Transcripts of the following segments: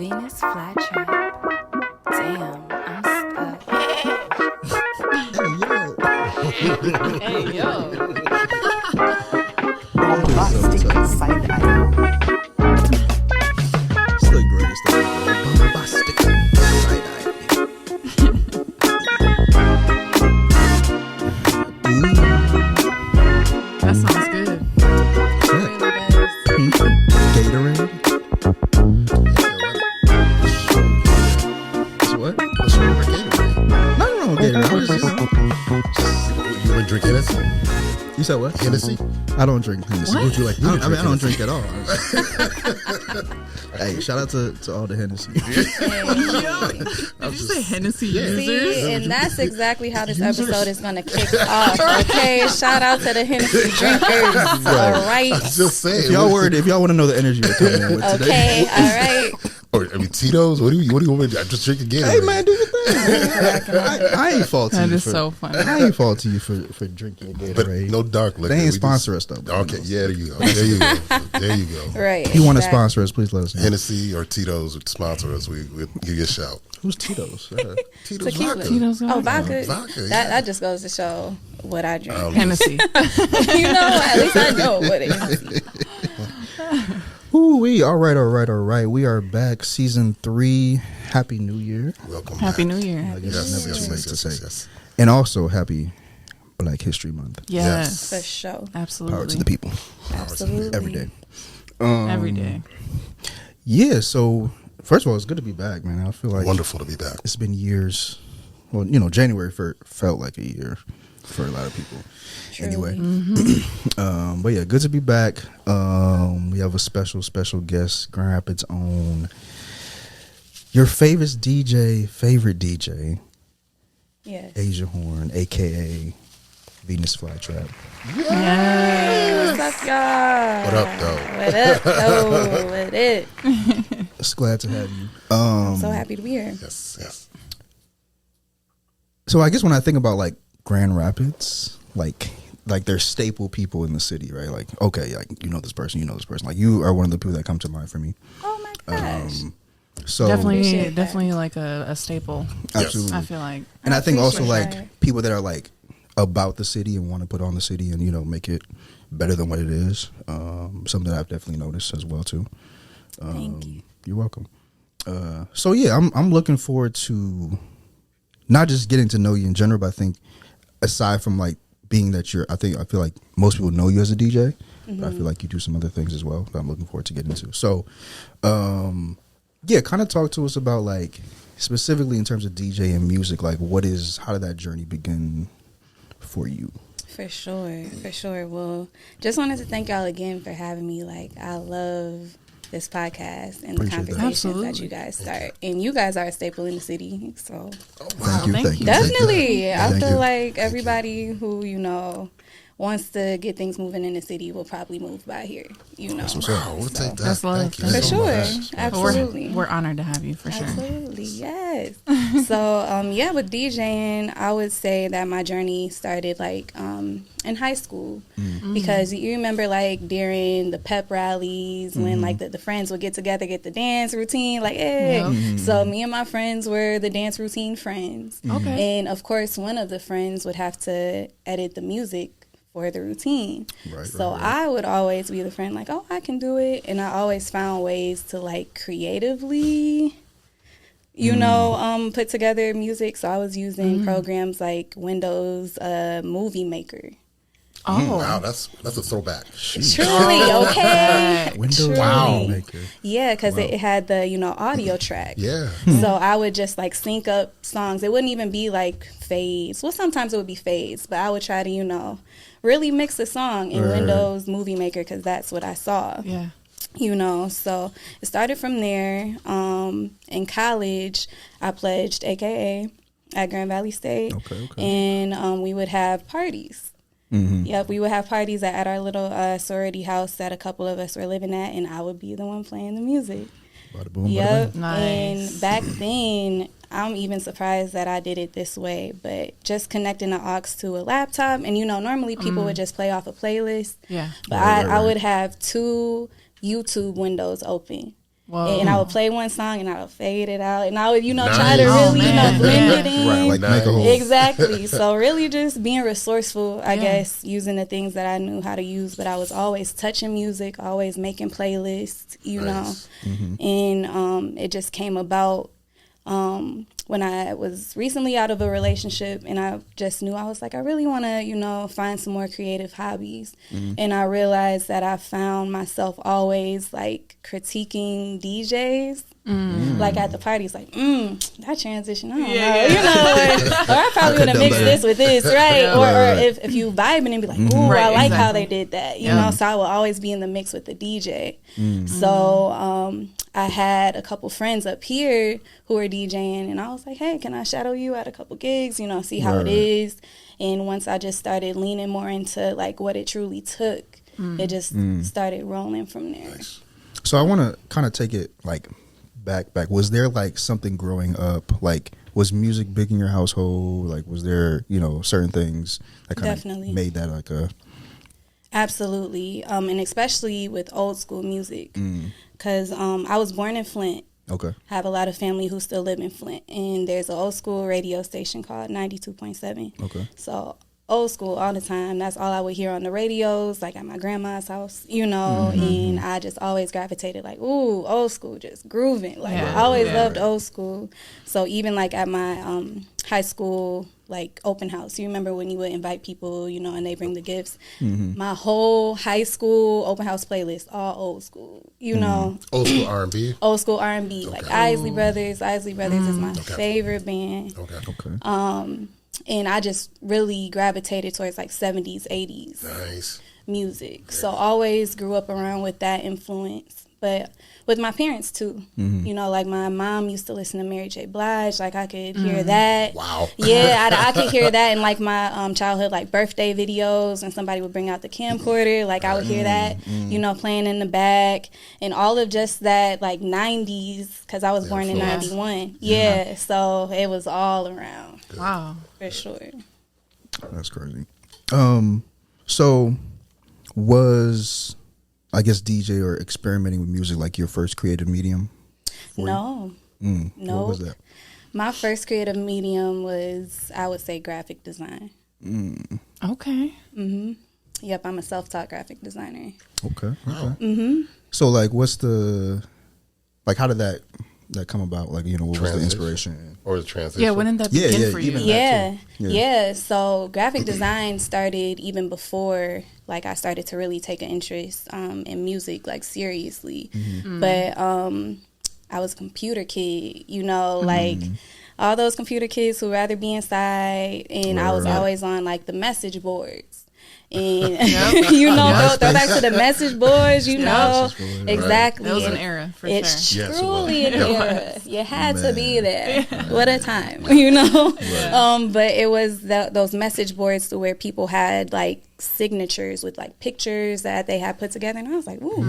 Venus flytrap. Damn, I'm stuck. Hey, yo. Bombastic side eye. It's the greatest thing ever. Bombastic side eye. That sounds good. It really does. Gatorade. It's what? What's wrong with Gatorade? No, Gatorade. I was just, You been drinking Hennessy? you said what? Hennessy? I don't drink Hennessy. What? Would you like? I don't drink at all. Hey, shout out to all the Hennessy. Did you say Hennessy users? See, and that's exactly how this episode is going to kick off. Okay, shout out to the Hennessy drinkers. All right. I'm just saying. If y'all want to know the energy we're coming in with today. Okay, all right. Or, I mean, Tito's. What do you want me to do? I'm just drinking Gatorade. Hey man, do your thing. I ain't faulty. That you is for, so funny. I ain't faulty you for drinking But Gatorade. no dark liquor. They ain't We sponsor us though. Okay, yeah, there you go. There you go. There you go. Right. If you want to exactly. sponsor us, please let us know. Hennessy or Tito's would sponsor us. We'll give you a shout. Who's Tito's? Tito's Tequila. vodka. Tito's Oh, vodka. Vodka, yeah. That just goes to show what I drink. Hennessy. You know, at least I know what it is. Ooh-wee. All right. We are back, season 3. Happy New Year. Welcome Happy back. New Year. I guess Yes, it's never yes, too late yes, to yes, say. yes. And also, happy Black History Month. Yes. For sure. Absolutely. Power to the people. Absolutely. Every day. Every day. Yeah, so first of all, it's good to be back, man. I feel like Wonderful to be back. it's been years. Well, January felt like a year for a lot of people. Truly. Anyway, but yeah, good to be back. We have a special guest, Grand Rapids' own, your favorite DJ, Yes. Asia Horne, aka Venus Flytrap. What's up, y'all? What up, though? What up, though? What it? It's glad to have you. I'm so happy to be here. Yes, yes. So I guess when I think about like Grand Rapids, like they're staple people in the city, right? Like, okay, like you know this person. Like you are one of the people that come to mind for me. Oh my gosh. So Appreciate that. Definitely like a staple. absolutely. I feel like. And I think also appreciate like that. people that are like about the city and want to put on the city and make it better than what it is. Something that I've definitely noticed as well too. Thank you. You're welcome. So yeah, I'm looking forward to not just getting to know you in general, but I think aside from like being that I feel like most people know you as a DJ, but I feel like you do some other things as well that I'm looking forward to getting into. So, yeah, kind of talk to us about like specifically in terms of DJ and music, like how did that journey begin for you? For sure. Well, just wanted to thank y'all again for having me. Like, I love this podcast and the Appreciate that. conversations that Absolutely. you guys start. And you guys are a staple in the city. So, Thank you. definitely. I Thank feel you. like everybody who, wants to get things moving in the city will probably move by here, Wow, we'll take that. That's love. Thank you For so sure. much. Absolutely. We're honored to have you for sure. Absolutely, yes. So, with DJing, I would say that my journey started like in high school because you remember like during the pep rallies when like the friends would get together, get the dance routine, like hey. Yep. So me and my friends were the dance routine friends. Okay. And of course, one of the friends would have to edit the music for the routine. Right, So right. I would always be the friend like, oh, I can do it. And I always found ways to like creatively, put together music. So I was using programs like Windows Movie Maker. Oh. Wow, that's a throwback. Truly, okay? Windows Truly. Wow. Maker. Yeah, because it had the, audio track. Yeah. So I would just like sync up songs. It wouldn't even be like fades. Well, sometimes it would be fades, but I would try to, really mix a song in Right. Windows Movie Maker because that's what I saw. Yeah. So it started from there. In college, I pledged AKA at Grand Valley State. Okay. And we would have parties. Yep, we would have parties at our little sorority house that a couple of us were living at, and I would be the one playing the music. Bada boom, bada Yep. bing. Nice. And back then, I'm even surprised that I did it this way, but just connecting the aux to a laptop, and normally people would just play off a playlist. Yeah. But Right. I would have 2 YouTube windows open. Whoa. And I would play one song and I would fade it out, and I would, Nice. try to really, blend it in. Right, like make a whole. Exactly. So really just being resourceful, I guess, using the things that I knew how to use, but I was always touching music, always making playlists, know. And it just came about when I was recently out of a relationship, and I just knew I was like, I really want to, find some more creative hobbies. And I realized that I found myself always like critiquing DJs. Like at the parties, like, that transition, I don't know, or I probably would have mixed this with this, right? Or if you vibing and be like, ooh, I like how they did that, you know, so I will always be in the mix with the DJ. So I had a couple friends up here who were DJing, and I was like, hey, can I shadow you at a couple gigs, see how it is? And once I just started leaning more into like what it truly took, it just started rolling from there. So I want to kind of take it like back. Was there like something growing up? Like, was music big in your household? Like, was there, certain things that kind of made that like a... Absolutely. And especially with old school music. Because I was born in Flint. Okay. I have a lot of family who still live in Flint. And there's an old school radio station called 92.7. Okay. So old school all the time. That's all I would hear on the radios, like at my grandma's house, and I just always gravitated like, ooh, old school, just grooving. Like I always loved old school. So even like at my high school like open house, you remember when you would invite people, and they bring the gifts? My whole high school open house playlist, all old school, Old school R&B? Old school R&B, like Isley Brothers. Isley Brothers is my favorite band. Okay. And I just really gravitated towards like 70s, 80s music. So always grew up around with that influence. But with my parents too, like my mom used to listen to Mary J. Blige. Like I could hear that. Wow. Yeah, I could hear that in like my childhood, like birthday videos, and somebody would bring out the camcorder. Like I would hear that, playing in the back, and all of just that like 90s, because I was born in 91. Yeah, so it was all around. Wow. For sure. That's crazy. So was, I guess, DJ or experimenting with music like your first creative medium? No. No. What was that? My first creative medium was, I would say, graphic design. Okay. Yep, I'm a self-taught graphic designer. Okay. So like, what's the, like, how did that come about? Like, what was the inspiration? Or the transition? Yeah, when did that begin for you? Yeah. So graphic design started even before, like, I started to really take an interest in music, like, seriously. But I was a computer kid, like all those computer kids who rather be inside, and I was always on, like, the message boards. And go back to the message boards, exactly. That was an era for it's sure. It's truly an era. You had to be there. What a time, But it was those message boards to where people had like signatures with like pictures that they had put together, and I was like, ooh,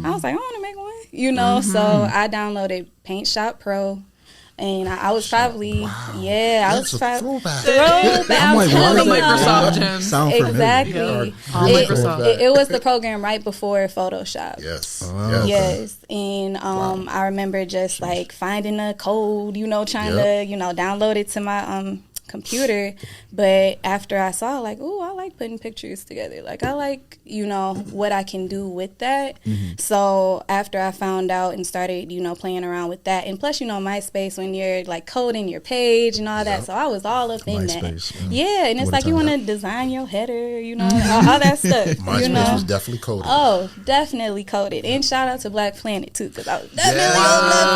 I was like, I want to make one, So I downloaded Paint Shop Pro. And I was probably, I was probably throwback. I'm like, why does Microsoft Gym. sound familiar? Exactly. It was the program right before Photoshop. Yes. And I remember just like finding a code, trying to, download it to my computer. But after I saw, like, oh, I like putting pictures together. Like, I like, what I can do with that. So after I found out and started, playing around with that, and plus, MySpace, when you're like coding your page and all that, so I was all up in MySpace, that. Yeah, and it's like you want to design your header, all that stuff. MySpace was definitely coded. Oh, definitely coded. And shout out to Black Planet too, because I was definitely on Black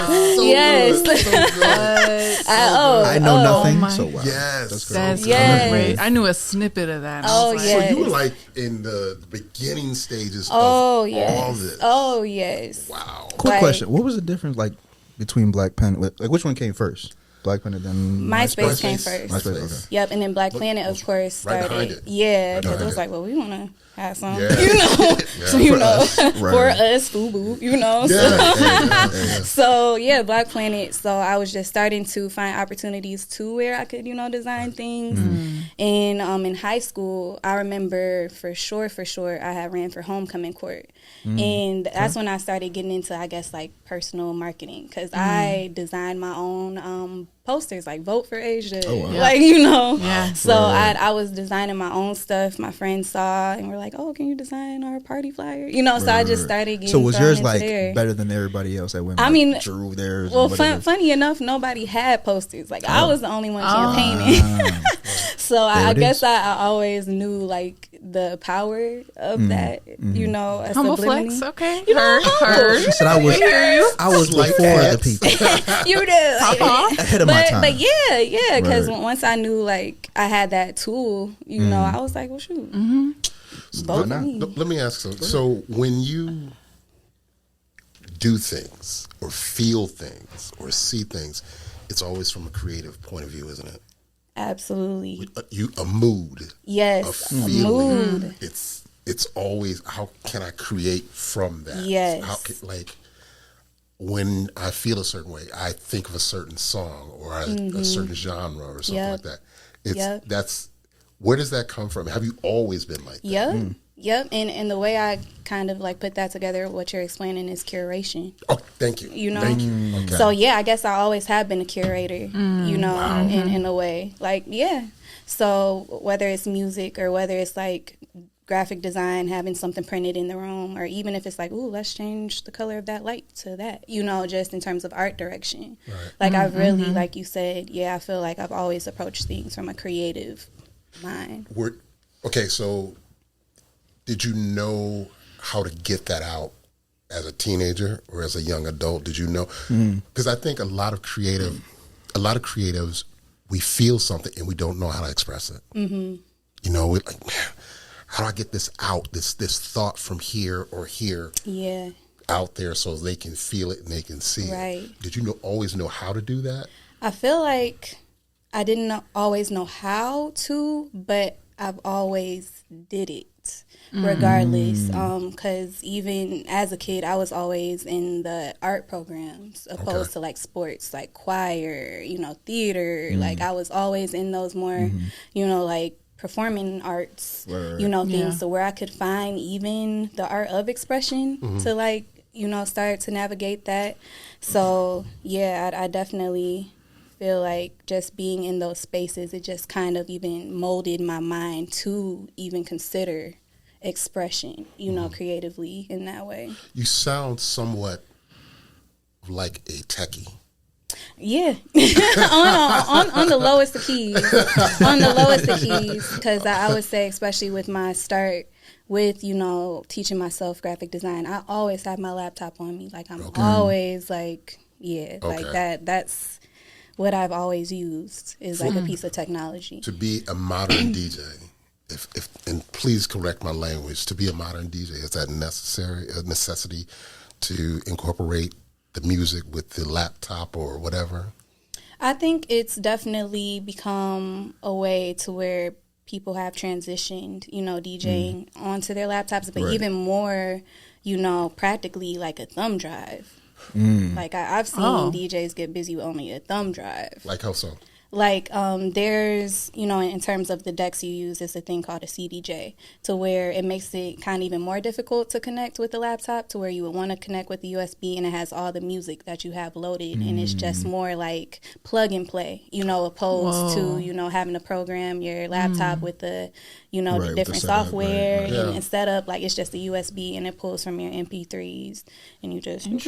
Planet. Yes. I know nothing. So wow. Yes. That's great. I knew a snippet of that. Yes. So you were like in the beginning stages of all this. Oh, yes. Wow. Quick question. What was the difference like between Black Planet? Like which one came first? Black Planet, then MySpace came first. MySpace, okay. Yep, and then Black Planet, of course, right started. behind it. Yeah, because it was like, well, we want to have some, Yeah. you know, so, you know, Right. for us, FUBU, you know. Yeah. So yeah, Black Planet. So I was just starting to find opportunities to where I could, you know, design things. And in high school, I remember for sure, I had ran for homecoming court. And that's when I started getting into, I guess, like personal marketing, because I designed my own posters, like Vote for Asia, like, you know. Yeah. So I was designing my own stuff. My friends saw and were like, "Oh, can you design our party flyer?" You know. So I just started getting. So was thrown yours into like there. better than everybody else that went? I mean, drew theirs. Well, funny enough, nobody had posters. Like I was the only one campaigning. So I guess I always knew like the power of that. You know, a Humble subliminity. flex, okay. You know, Heard. She said I was Like before that. the people, You do. ahead of my time. But yeah, because Right. once I knew like I had that tool, you know, I was like, well, shoot, vote for me. Let me ask something. So when you do things or feel things or see things, it's always from a creative point of view, isn't it? Absolutely. A mood, Yes. a A feeling. mood. It's always, how can I create from that? Yes. How can, like, when I feel a certain way, I think of a certain song or a certain genre or something like that. That's, where does that come from? Have you always been like that? Yep. And the way I kind of like put that together, what you're explaining is curation. Oh, thank you. You know? Thank you. Okay. So yeah, I guess I always have been a curator, you know, in a way. Like, yeah. So whether it's music or whether it's like graphic design, having something printed in the room, or even if it's like, ooh, let's change the color of that light to that, you know, just in terms of art direction. Right. Like I've really, like you said, I feel like I've always approached things from a creative mind. Okay, so did you know how to get that out as a teenager or as a young adult? Did you know? Because I think a lot of creatives, we feel something and we don't know how to express it. You know, we're like, man, how do I get this out? This thought from here or here out there so they can feel it and they can see it. Did you always know how to do that? I feel like I didn't always know how to, but I've always did it regardless. Because even as a kid, I was always in the art programs opposed to like sports, like choir, you know, theater. Like I was always in those more, you know, like performing arts, you know, things. So where I could find even the art of expression to like, you know, start to navigate that. So yeah, I definitely feel like just being in those spaces, it just kind of even molded my mind to even consider expression, you know, creatively in that way. You sound somewhat like a techie. Yeah, on the lowest of keys, because I would say, especially with my start with, you know, teaching myself graphic design, I always have my laptop on me. Like I'm always like, like that's what I've always used is like a piece of technology. To be a modern DJ, if and please correct my language, to be a modern DJ, is that a necessity to incorporate the music with the laptop or whatever? I think it's definitely become a way to where people have transitioned, you know, DJing onto their laptops, but even more, you know, practically like a thumb drive. Like I've seen DJs get busy with only a thumb drive. Like how so? Like there's, you know, in terms of the decks you use, it's a thing called a CDJ, to where it makes it kind of even more difficult to connect with the laptop, to where you would want to connect with the USB and it has all the music that you have loaded and it's just more like plug and play, you know, opposed to, you know, having to program your laptop with the, you know, the different software and setup. Like it's just a USB and it pulls from your MP3s and you just and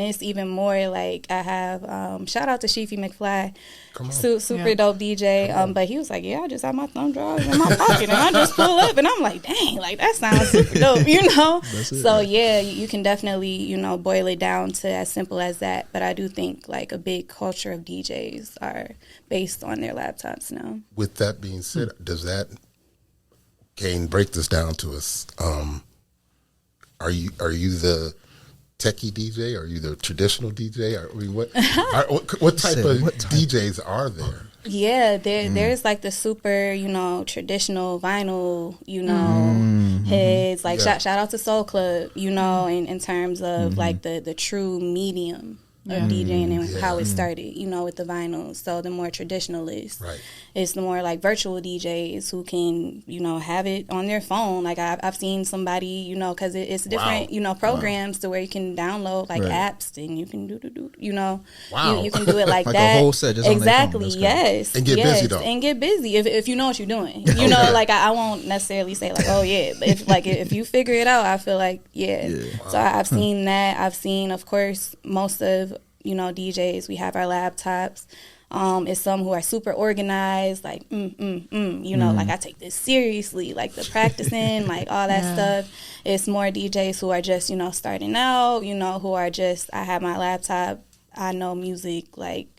it's even more like I have shout out to Sheefy McFly, super dope DJ, but he was like, I just have my thumb drive in my pocket and I just pull up and I'm like, dang, like that sounds super dope, you know. So you can definitely, you know, boil it down to as simple as that, but I do think like a big culture of DJs are based on their laptops now. With that being said, does that break this down to us? Are you the techie DJ? Are you the traditional DJ? Or, I mean, what type of DJs are there? Yeah, there's like the super, traditional vinyl, heads. Like shout out to Soul Club, in terms of like the true medium of DJing and how it started, with the vinyl. So the more traditionalists, right. It's the more like virtual DJs who can, have it on their phone. Like I've seen somebody, because it's different, programs to where you can download like apps and you can Wow. you can do it like a that. whole set just exactly. On their phone. Yes. And get busy though. And get busy if you know what you're doing. Like I won't necessarily say like, oh yeah, but if you figure it out, I feel like Wow. So I've seen that. I've seen, of course, most of DJs. We have our laptops. It's some who are super organized, like like I take this seriously, like the practicing, like all that stuff. It's more DJs who are just starting out, who are just, I have my laptop, I know music, like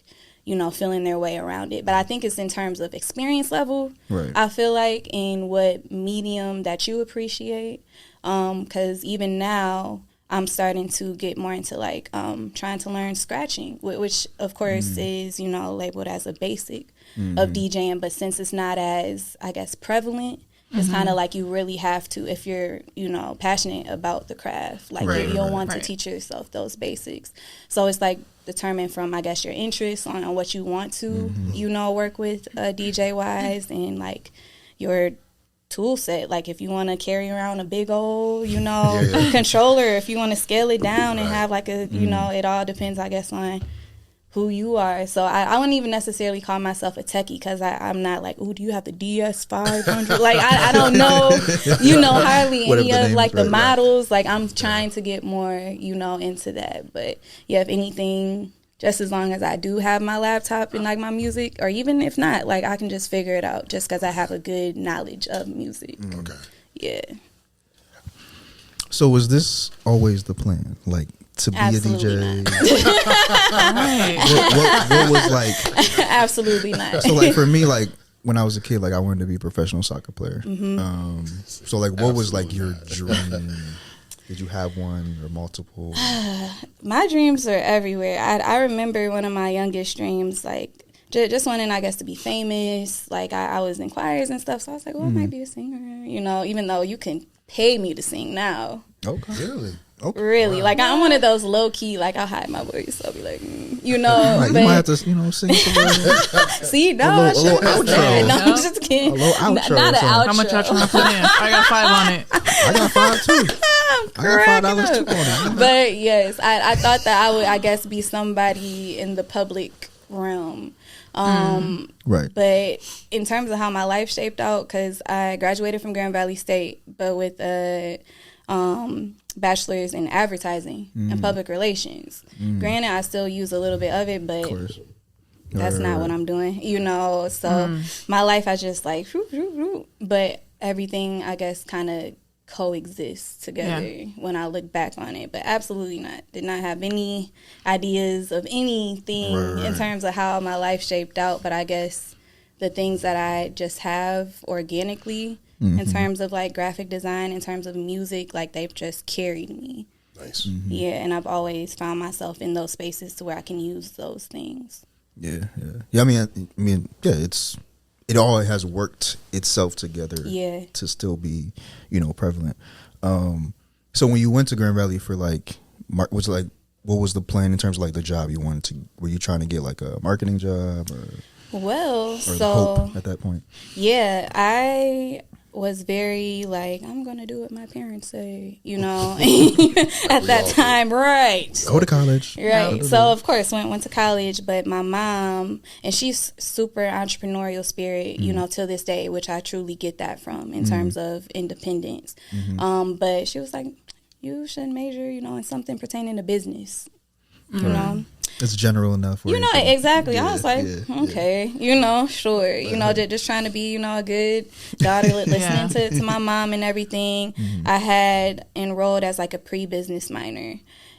feeling their way around it. But I think it's in terms of experience level. Right. I feel like in what medium that you appreciate, because even now I'm starting to get more into like trying to learn scratching, which of course is labeled as a basic of DJing. But since it's not as, I guess, prevalent, it's kind of like you really have to, if you're passionate about the craft, like you'll want to teach yourself those basics. So it's like determined from, I guess, your interests on what you want to work with DJ wise, and like your tool set. Like if you want to carry around a big old controller, if you want to scale it down and have like a it all depends, I guess, on who you are. So I wouldn't even necessarily call myself a techie, because I'm not like, oh, do you have the DS500? Like I don't know hardly any of like the models. Like I'm trying to get more into that. But if anything, just as long as I do have my laptop and like my music, or even if not, like I can just figure it out just because I have a good knowledge of music. Okay. Yeah. So was this always the plan? Like to be Absolutely a DJ? what was like? Absolutely not. So like for me, like when I was a kid, like I wanted to be a professional soccer player. So like what was like your dream? Did you have one or multiple? My dreams are everywhere. I remember one of my youngest dreams, like just wanting, I guess, to be famous. Like I was in choirs and stuff, so I was like, well, I might be a singer, even though you can pay me to sing now. Okay. Really? Okay. Really, wow. Like I'm one of those low key, like I'll hide my voice. I'll be like, Like, but you might have to, sing something. See, no, a little outro. No, I'm just kidding. A little outro. Not an outro. How much y'all trying to put in? I got 5 on it. I got 5 too. I got $5 too on it. But yes, I thought that I would, I guess, be somebody in the public realm. Right. But in terms of how my life shaped out, because I graduated from Grand Valley State, but with a bachelor's in advertising and public relations. Granted, I still use a little bit of it, but that's not what I'm doing, So my life, I just like, but everything, I guess, kind of coexists together when I look back on it. But absolutely not. Did not have any ideas of anything in terms of how my life shaped out. But I guess the things that I just have organically in terms of like graphic design, in terms of music, like they've just carried me. Nice. Yeah, and I've always found myself in those spaces to where I can use those things. Yeah. I mean, it all has worked itself together to still be, prevalent. So when you went to Grand Valley for like, what was the plan in terms of like the job you wanted to? Were you trying to get like a marketing job or hope at that point? Yeah, I was very like, I'm gonna do what my parents say, at that time, right? Go to college, right? So of course went to college, but my mom, and she's super entrepreneurial spirit, till this day, which I truly get that from in terms of independence. But she was like, you should major, in something pertaining to business, It's general enough. Exactly. I was like, okay, sure. Just trying to be, a good daughter, listening to my mom and everything. I had enrolled as like a pre-business minor.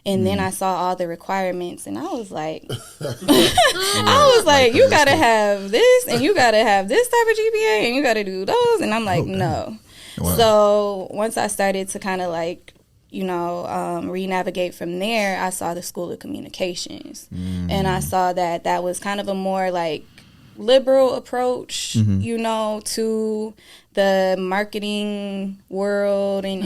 And then I saw all the requirements, and I was like, you got to have this, and you got to have this type of GPA, and you got to do those. And I'm like, no. Wow. So once I started to kind of like, re-navigate from there, I saw the School of Communications. And I saw that was kind of a more like liberal approach, to the marketing world and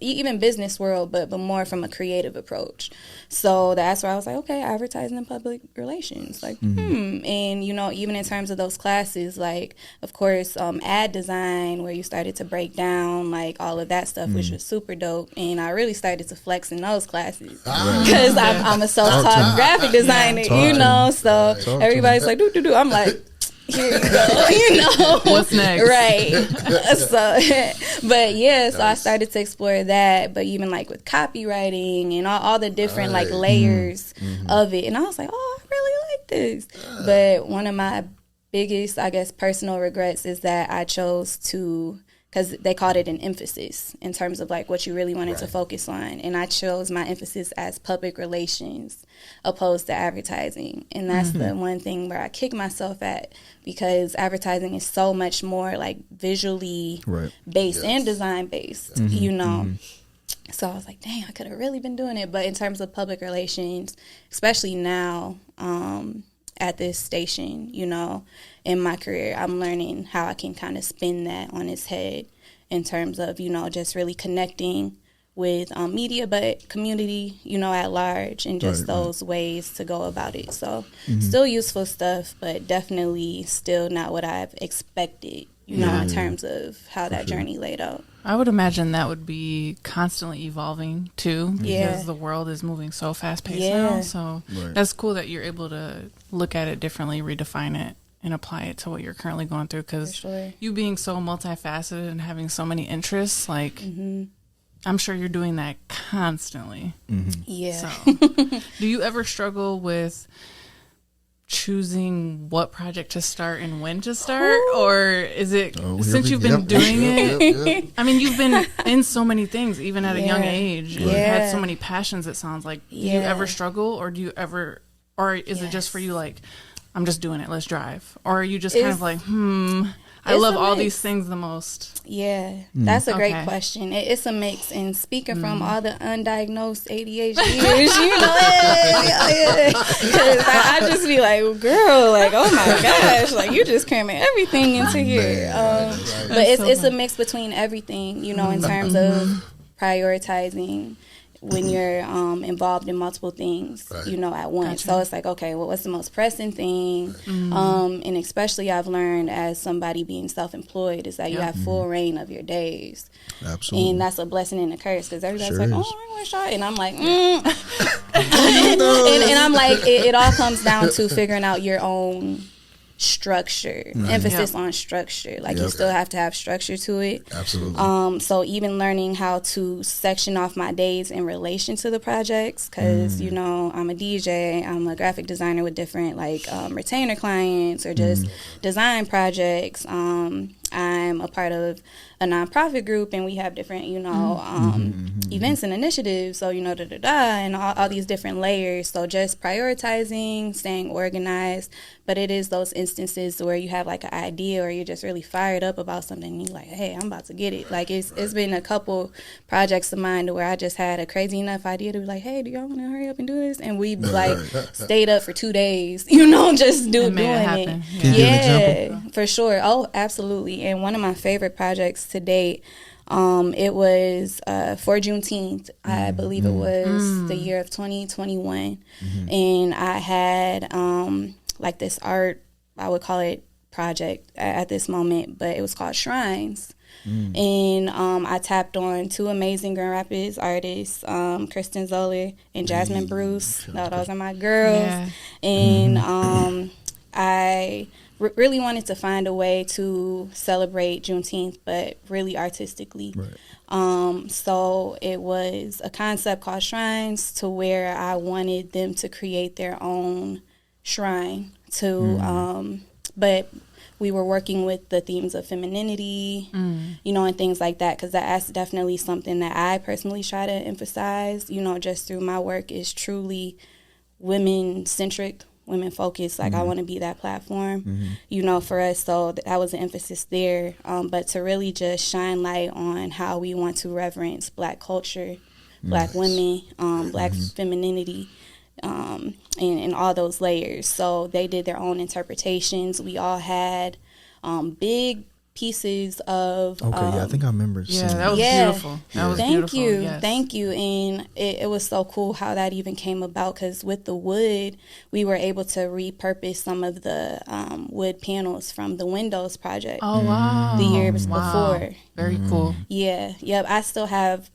even business world, but more from a creative approach. So that's where I was like, okay, advertising and public relations, like, and even in terms of those classes, like, of course, ad design, where you started to break down like all of that stuff, which was super dope, and I really started to flex in those classes because I'm a self-taught graphic designer, so everybody's like, do. I'm like, here you go, what's next, right? So I started to explore that, but even like with copywriting and all the different like layers of it, and I was like, oh, I really like this. But one of my biggest, I guess, personal regrets is that I chose to, because they called it an emphasis in terms of like what you really wanted to focus on, and I chose my emphasis as public relations opposed to advertising. And that's the one thing where I kick myself at, because advertising is so much more like visually based and design based, So I was like, dang, I could have really been doing it. But in terms of public relations, especially now, at this station, in my career, I'm learning how I can kind of spin that on its head in terms of, just really connecting with media, but community, at large, and just those ways to go about it. So still useful stuff, but definitely still not what I've expected, in terms of how that journey laid out. I would imagine that would be constantly evolving too, because the world is moving so fast paced now. So that's cool that you're able to look at it differently, redefine it, and apply it to what you're currently going through. Because you being so multifaceted and having so many interests, like I'm sure you're doing that constantly. Yeah. So, do you ever struggle with choosing what project to start and when to start, or is it since you've been doing it? I mean, you've been in so many things, even at a young age, and you've had so many passions. It sounds like. Do you ever struggle, or do you ever, or is it just for you like, I'm just doing it, let's drive, or are you just kind of like, I love all these things the most? Yeah, that's a great question. It's a mix, and speaking from all the undiagnosed ADHDers, because I just be like, girl, like, oh my gosh, like you just cramming everything into here. But it's a mix between everything, in terms of prioritizing when you're involved in multiple things, at once. So it's like, okay, well, what's the most pressing thing? And especially I've learned as somebody being self-employed is that you have full reign of your days. Absolutely. And that's a blessing and a curse, because everybody's like, oh, I want to try. And I'm like, and I'm like, it all comes down to figuring out your own structure, emphasis on structure. Like you still have to have structure to it. Absolutely. So even learning how to section off my days in relation to the projects, because I'm a DJ, I'm a graphic designer with different like retainer clients or just design projects. I'm a part of a nonprofit group, and we have different, events and initiatives. So, and all these different layers. So just prioritizing, staying organized. But it is those instances where you have like an idea, or you're just really fired up about something, and you're like, hey, I'm about to get it. Like it's been a couple projects of mine where I just had a crazy enough idea to be like, hey, do y'all want to hurry up and do this? And we like stayed up for 2 days, just doing it. Yeah, for sure. Oh, absolutely. And one of my favorite projects to date, it was for Juneteenth. I believe it was the year of 2021. And I had like this art, I would call it project at this moment, but it was called Shrines. And I tapped on two amazing Grand Rapids artists, Kristen Zoller and Jasmine Bruce. Those are my girls. And I really wanted to find a way to celebrate Juneteenth, but really artistically. So it was a concept called Shrines, to where I wanted them to create their own shrine to, but we were working with the themes of femininity, and things like that, because that's definitely something that I personally try to emphasize, just through my work, is truly women-centric, women-focused. Like, I want to be that platform, for us. So that was an emphasis there. But to really just shine light on how we want to reverence Black culture, Black women, Black femininity, and all those layers. So they did their own interpretations. We all had big pieces of I think I remember seeing that was beautiful. That was thank beautiful. you. Yes. Thank you. And it was so cool how that even came about, because with the wood, we were able to repurpose some of the wood panels from the Windows project. Oh, wow. The years before. Very cool. Yeah. Yep. I still have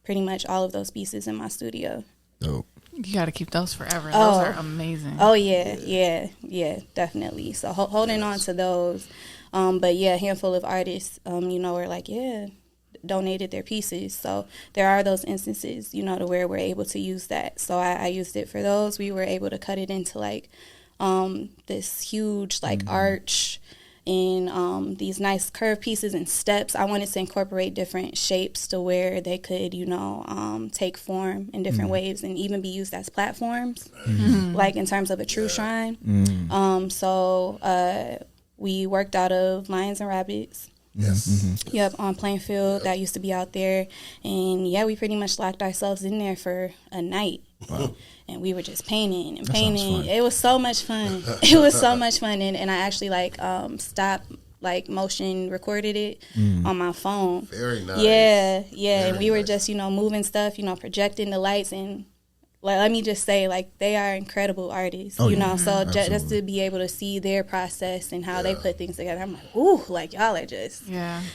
pretty much all of those pieces in my studio. Dope. You got to keep those forever. Those are amazing. Oh, yeah, definitely. So holding on to those. But yeah, a handful of artists, were like, donated their pieces. So there are those instances, to where we're able to use that. So I used it for those. We were able to cut it into like this huge arch and these nice curved pieces and steps. I wanted to incorporate different shapes to where they could, take form in different ways and even be used as platforms, like in terms of a true shrine. We worked out of Lions and Rabbits. Yes. Yep, on Plainfield. That used to be out there. And yeah, we pretty much locked ourselves in there for a night. Wow. And we were just painting and That sounds painting. fun. It was so much fun. It was so much fun. And I actually stopped, motion recorded it on my phone. Very nice. Yeah. Very And we were nice. just, moving stuff, projecting the lights. And let me just say, they are incredible artists, Oh, yeah. So just Absolutely. to be able to see their process and how they put things together, I'm like, ooh, y'all are just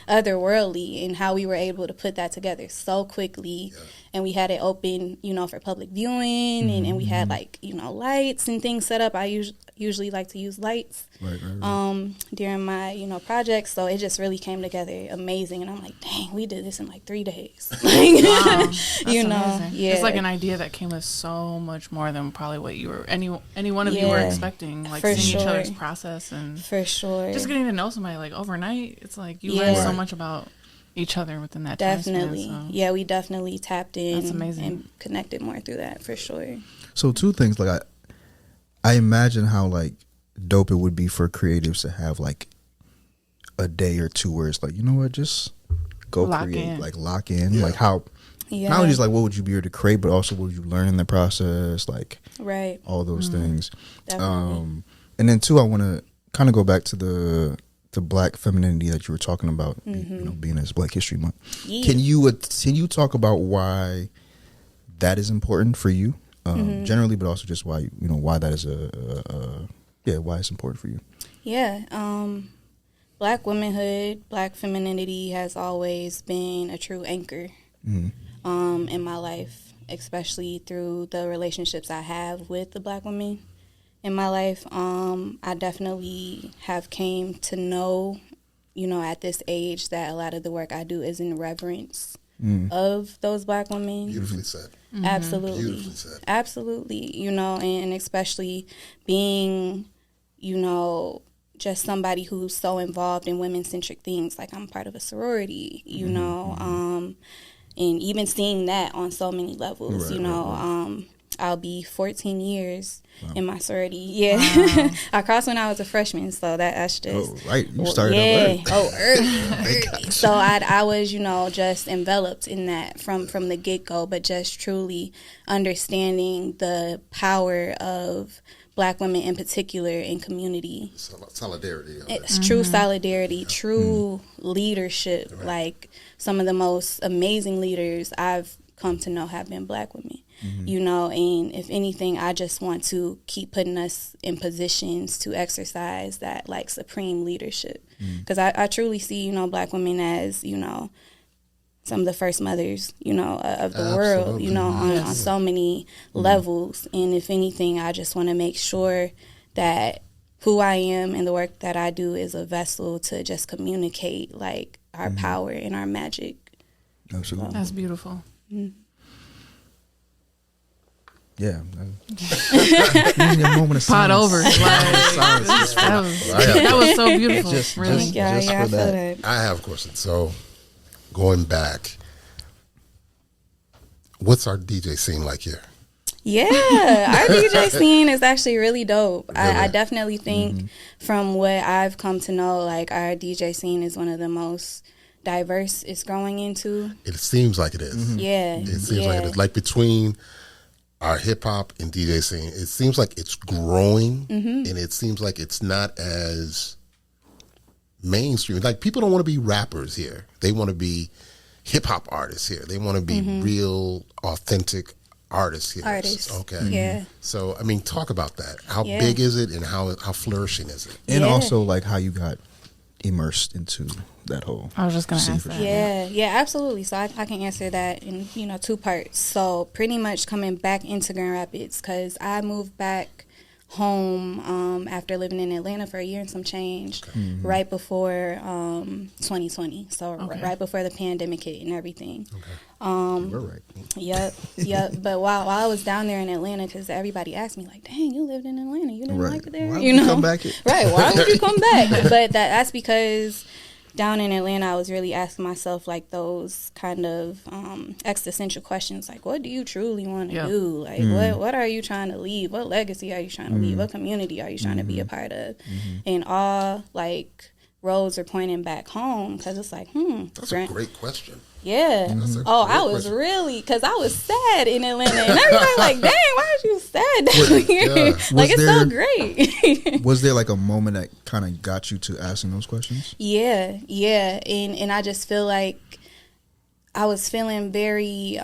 otherworldly, and how we were able to put that together so quickly. Yeah. And we had it open, for public viewing, and we had lights and things set up. I usually like to use lights during my projects, so it just really came together amazing. And I'm like, dang, we did this in 3 days. Wow. That's amazing. Yeah, it's like an idea that came with so much more than probably what you were any one of you were expecting. For Seeing each sure. other's process and for sure, just getting to know somebody overnight. It's like you learn so much about each other within that definitely. time span, so. Yeah, we definitely tapped in. That's amazing. And connected more through that for sure. So two things, I imagine how dope it would be for creatives to have a day or two where it's you know what, just go Lock create, in. Lock in, how not only just what would you be able to create, but also what would you learn in the process, right, all those things. Definitely. And then two, I want to kind of go back to the Black femininity that you were talking about, being as Black History Month. Yeah. Can you talk about why that is important for you, generally, but also just why why that is why it's important for you? Yeah, Black womanhood, Black femininity has always been a true anchor in my life, especially through the relationships I have with the Black women in my life. I definitely have came to know, at this age, that a lot of the work I do is in reverence of those Black women. Beautifully said. Absolutely. Beautifully said. Absolutely. And especially being, just somebody who's so involved in women-centric things. I'm part of a sorority, and even seeing that on so many levels, right. I'll be 14 years in my sorority. Yeah. Wow. I crossed when I was a freshman, so that's just... Oh, right. You started early. Early. So I was, just enveloped in that from the get-go, but just truly understanding the power of Black women in particular in community. Solidarity. It's true solidarity, true leadership. Right. Some of the most amazing leaders I've come to know have been Black women. And if anything, I just want to keep putting us in positions to exercise that supreme leadership. Because I truly see, Black women as, some of the first mothers, of the world, on so many levels. And if anything, I just want to make sure that who I am and the work that I do is a vessel to just communicate our power and our magic. Absolutely. That's beautiful. Yeah. A moment of Pot silence. over. That was so beautiful. Really. I feel that. I have a question. So, going back, what's our DJ scene like here? Yeah, our DJ scene is actually really dope. Really? I definitely think from what I've come to know, our DJ scene is one of the most diverse it's growing into. It seems like it is. Mm-hmm. Yeah. It seems like it is. Like between our hip hop and DJ scene, it seems like it's growing, and it seems like it's not as mainstream. Like people don't want to be rappers here. They want to be hip hop artists here. They want to be real, authentic artists here. Okay. Yeah. So, I mean, talk about that. How big is it and how flourishing is it? And also, like, how you got immersed into that whole I was just going to ask that. Yeah, absolutely. So I can answer that in, 2 parts. So pretty much coming back into Grand Rapids, because I moved back home after living in Atlanta for a year and some change, right before 2020. So right before the pandemic hit and everything. We're right. Yep. But while I was down there in Atlanta, because everybody asked me, like, dang, you lived in Atlanta. You didn't like it there? Why would you come back? Right. Why would you come back? But that's because down in Atlanta, I was really asking myself, like, those kind of existential questions, like, what do you truly want to do? Like, what are you trying to leave? What legacy are you trying to leave? What community are you trying to be a part of? And all, like, roads are pointing back home, because it's like, That's a great question. Yeah. I was really, because I was sad in Atlanta, and everybody like, dang, why are you sad down here? Like, it's so great. Was there like a moment that kind of got you to asking those questions? Yeah. And I just feel like I was feeling very,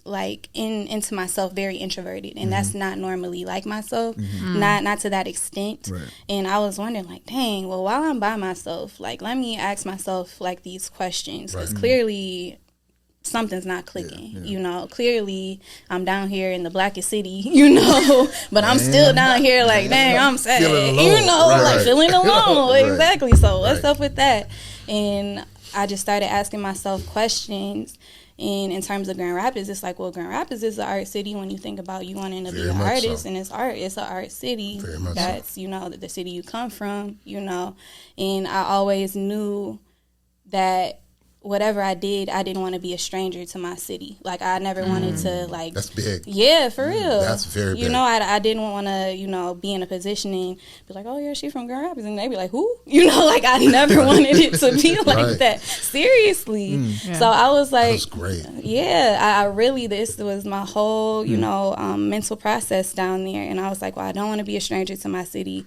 like into myself, very introverted, and that's not normally like myself, not to that extent. Right. And I was wondering, like, dang, well, while I'm by myself, like, let me ask myself like these questions, because clearly something's not clicking. Clearly I'm down here in the blackest city, but I'm still down here like, dang, I'm sad, like feeling alone. Exactly. So what's up with that? And I just started asking myself questions. And in terms of Grand Rapids, it's like, well, Grand Rapids is an art city when you think about you wanting to be an artist, and it's art. It's an art city. That's, the city you come from, And I always knew that whatever I did, I didn't want to be a stranger to my city. Like, I never wanted to, like... That's big. Yeah, for real. That's very big. I didn't want to, be in a position and be like, oh, yeah, she's from Grand Rapids. And they be like, who? Like, I never wanted it to be like that. Seriously. So I was like... That's great. Yeah, I really... This was my whole, mental process down there. And I was like, well, I don't want to be a stranger to my city.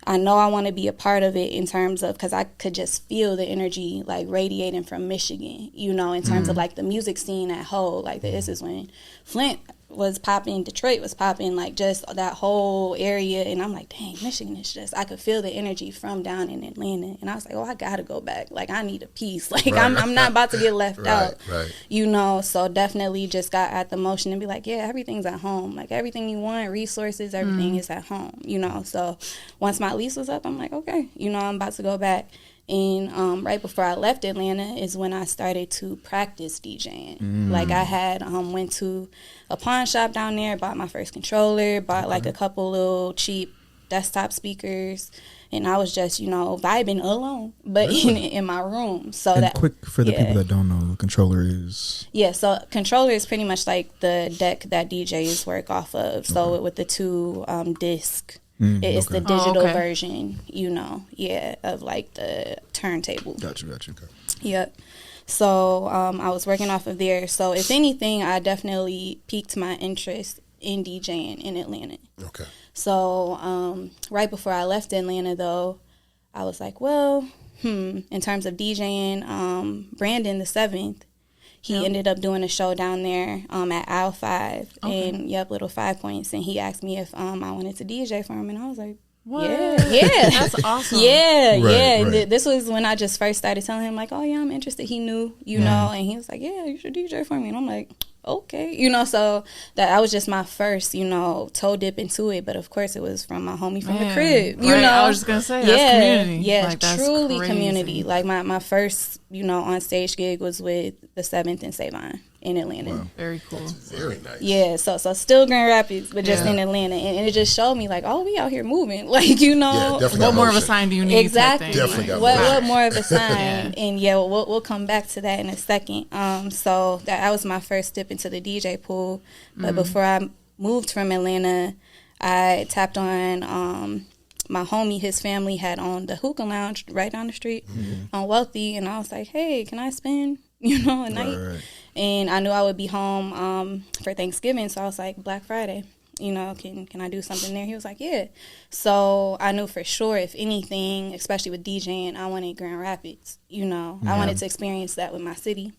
I know I want to be a part of it in terms of, because I could just feel the energy, like, radiating from Michigan, in terms of, like, the music scene at whole. Like, this is when Flint was popping, Detroit was popping, like, just that whole area. And I'm like, dang, Michigan is just, I could feel the energy from down in Atlanta. And I was like, oh, I got to go back. Like, I need a piece. Like, I'm not about to get left out. So definitely just got at the motion and be like, yeah, everything's at home. Like, everything you want, resources, everything is at home, So once my lease was up, I'm like, okay, I'm about to go back. And right before I left Atlanta is when I started to practice DJing. Like, I had went to a pawn shop down there, bought my first controller, bought like a couple little cheap desktop speakers, and I was just, vibing alone, but in my room. So and that quick for the people that don't know, the controller is... Yeah, so controller is pretty much like the deck that DJs work off of. So with the 2 disc. It's the digital version, of like the turntable. Gotcha. Okay. Yep. So I was working off of there. So if anything, I definitely piqued my interest in DJing in Atlanta. Okay. So right before I left Atlanta, though, I was like, well, in terms of DJing, Brandon the 7th, he ended up doing a show down there at Aisle 5, and Little 5 Points, and he asked me if I wanted to DJ for him, and I was like, what? Yeah. That's awesome. Right. This was when I just first started telling him, like, oh, yeah, I'm interested. He knew, know, and he was like, yeah, you should DJ for me, and I'm like, okay, so that was just my first, toe dip into it. But of course, it was from my homie from the crib, I was just gonna say, that's community. Yeah, like, that's truly crazy. Community. Like my first, on stage gig was with the 7th and Savon in Atlanta. Wow. Very cool. That's very nice. Yeah, so still Grand Rapids, but just in Atlanta, and it just showed me, like, oh, we out here moving, like, what more of a sign do you need? Exactly. What more of a sign? And we'll come back to that in a second. So that was my first dip into the DJ pool. But before I moved from Atlanta, I tapped on my homie, his family had owned the hookah lounge right down the street on Wealthy, and I was like, hey, can I spend, a night? Right. And I knew I would be home for Thanksgiving, so I was like, Black Friday, can I do something there? He was like, yeah. So I knew for sure, if anything, especially with DJing, I wanted Grand Rapids, I wanted to experience that with my city.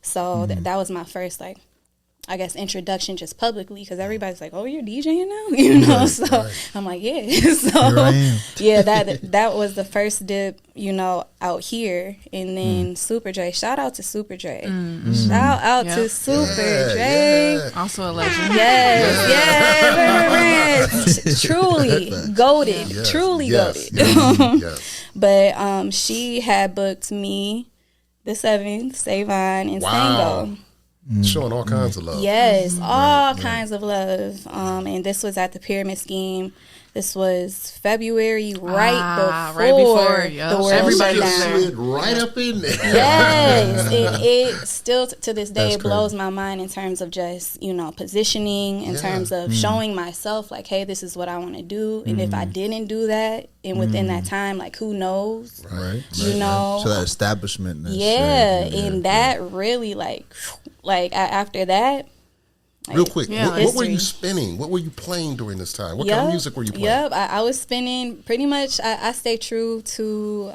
So that was my first, I guess, introduction just publicly, because everybody's like, oh, you're DJing now? Right, so right. I'm like, yeah. So, yeah, that was the first dip, out here. And then Super Dre. Shout out to Super Dre. Shout out to Super Dre. Yeah. Also a legend. Yes. Truly goated. Yes, Truly yes, goated. yes. But she had booked me, the 7th, Savon, and Sango. Showing all kinds of love. Yes, all kinds of love. And this was at the Pyramid Scheme. This was February, right before the world everybody shut down. slid right up in there. Yes, and it still to this day it blows my mind in terms of just positioning, in terms of showing myself like, hey, this is what I want to do, and if I didn't do that, and within that time, like, who knows, right? So that establishment, and that really like after that. Real quick, what were you spinning? What were you playing during this time? What kind of music were you playing? I was spinning pretty much. I stay true to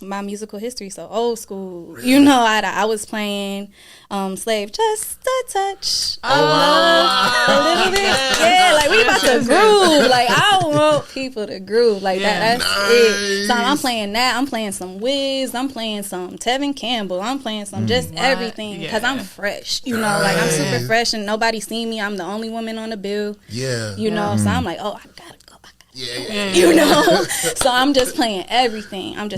my musical history, so old school. Really? I was playing Slave, Just a Touch. A little bit. Yeah, like we about to groove. Like I want people to groove. Like that's it. So I'm playing that. I'm playing some Wiz. I'm playing some Tevin Campbell. I'm playing some just everything because I'm fresh. Like I'm super fresh and nobody see me. I'm the only woman on the bill. Yeah. So I'm like, oh, I gotta go. Yeah. So I'm just playing everything. And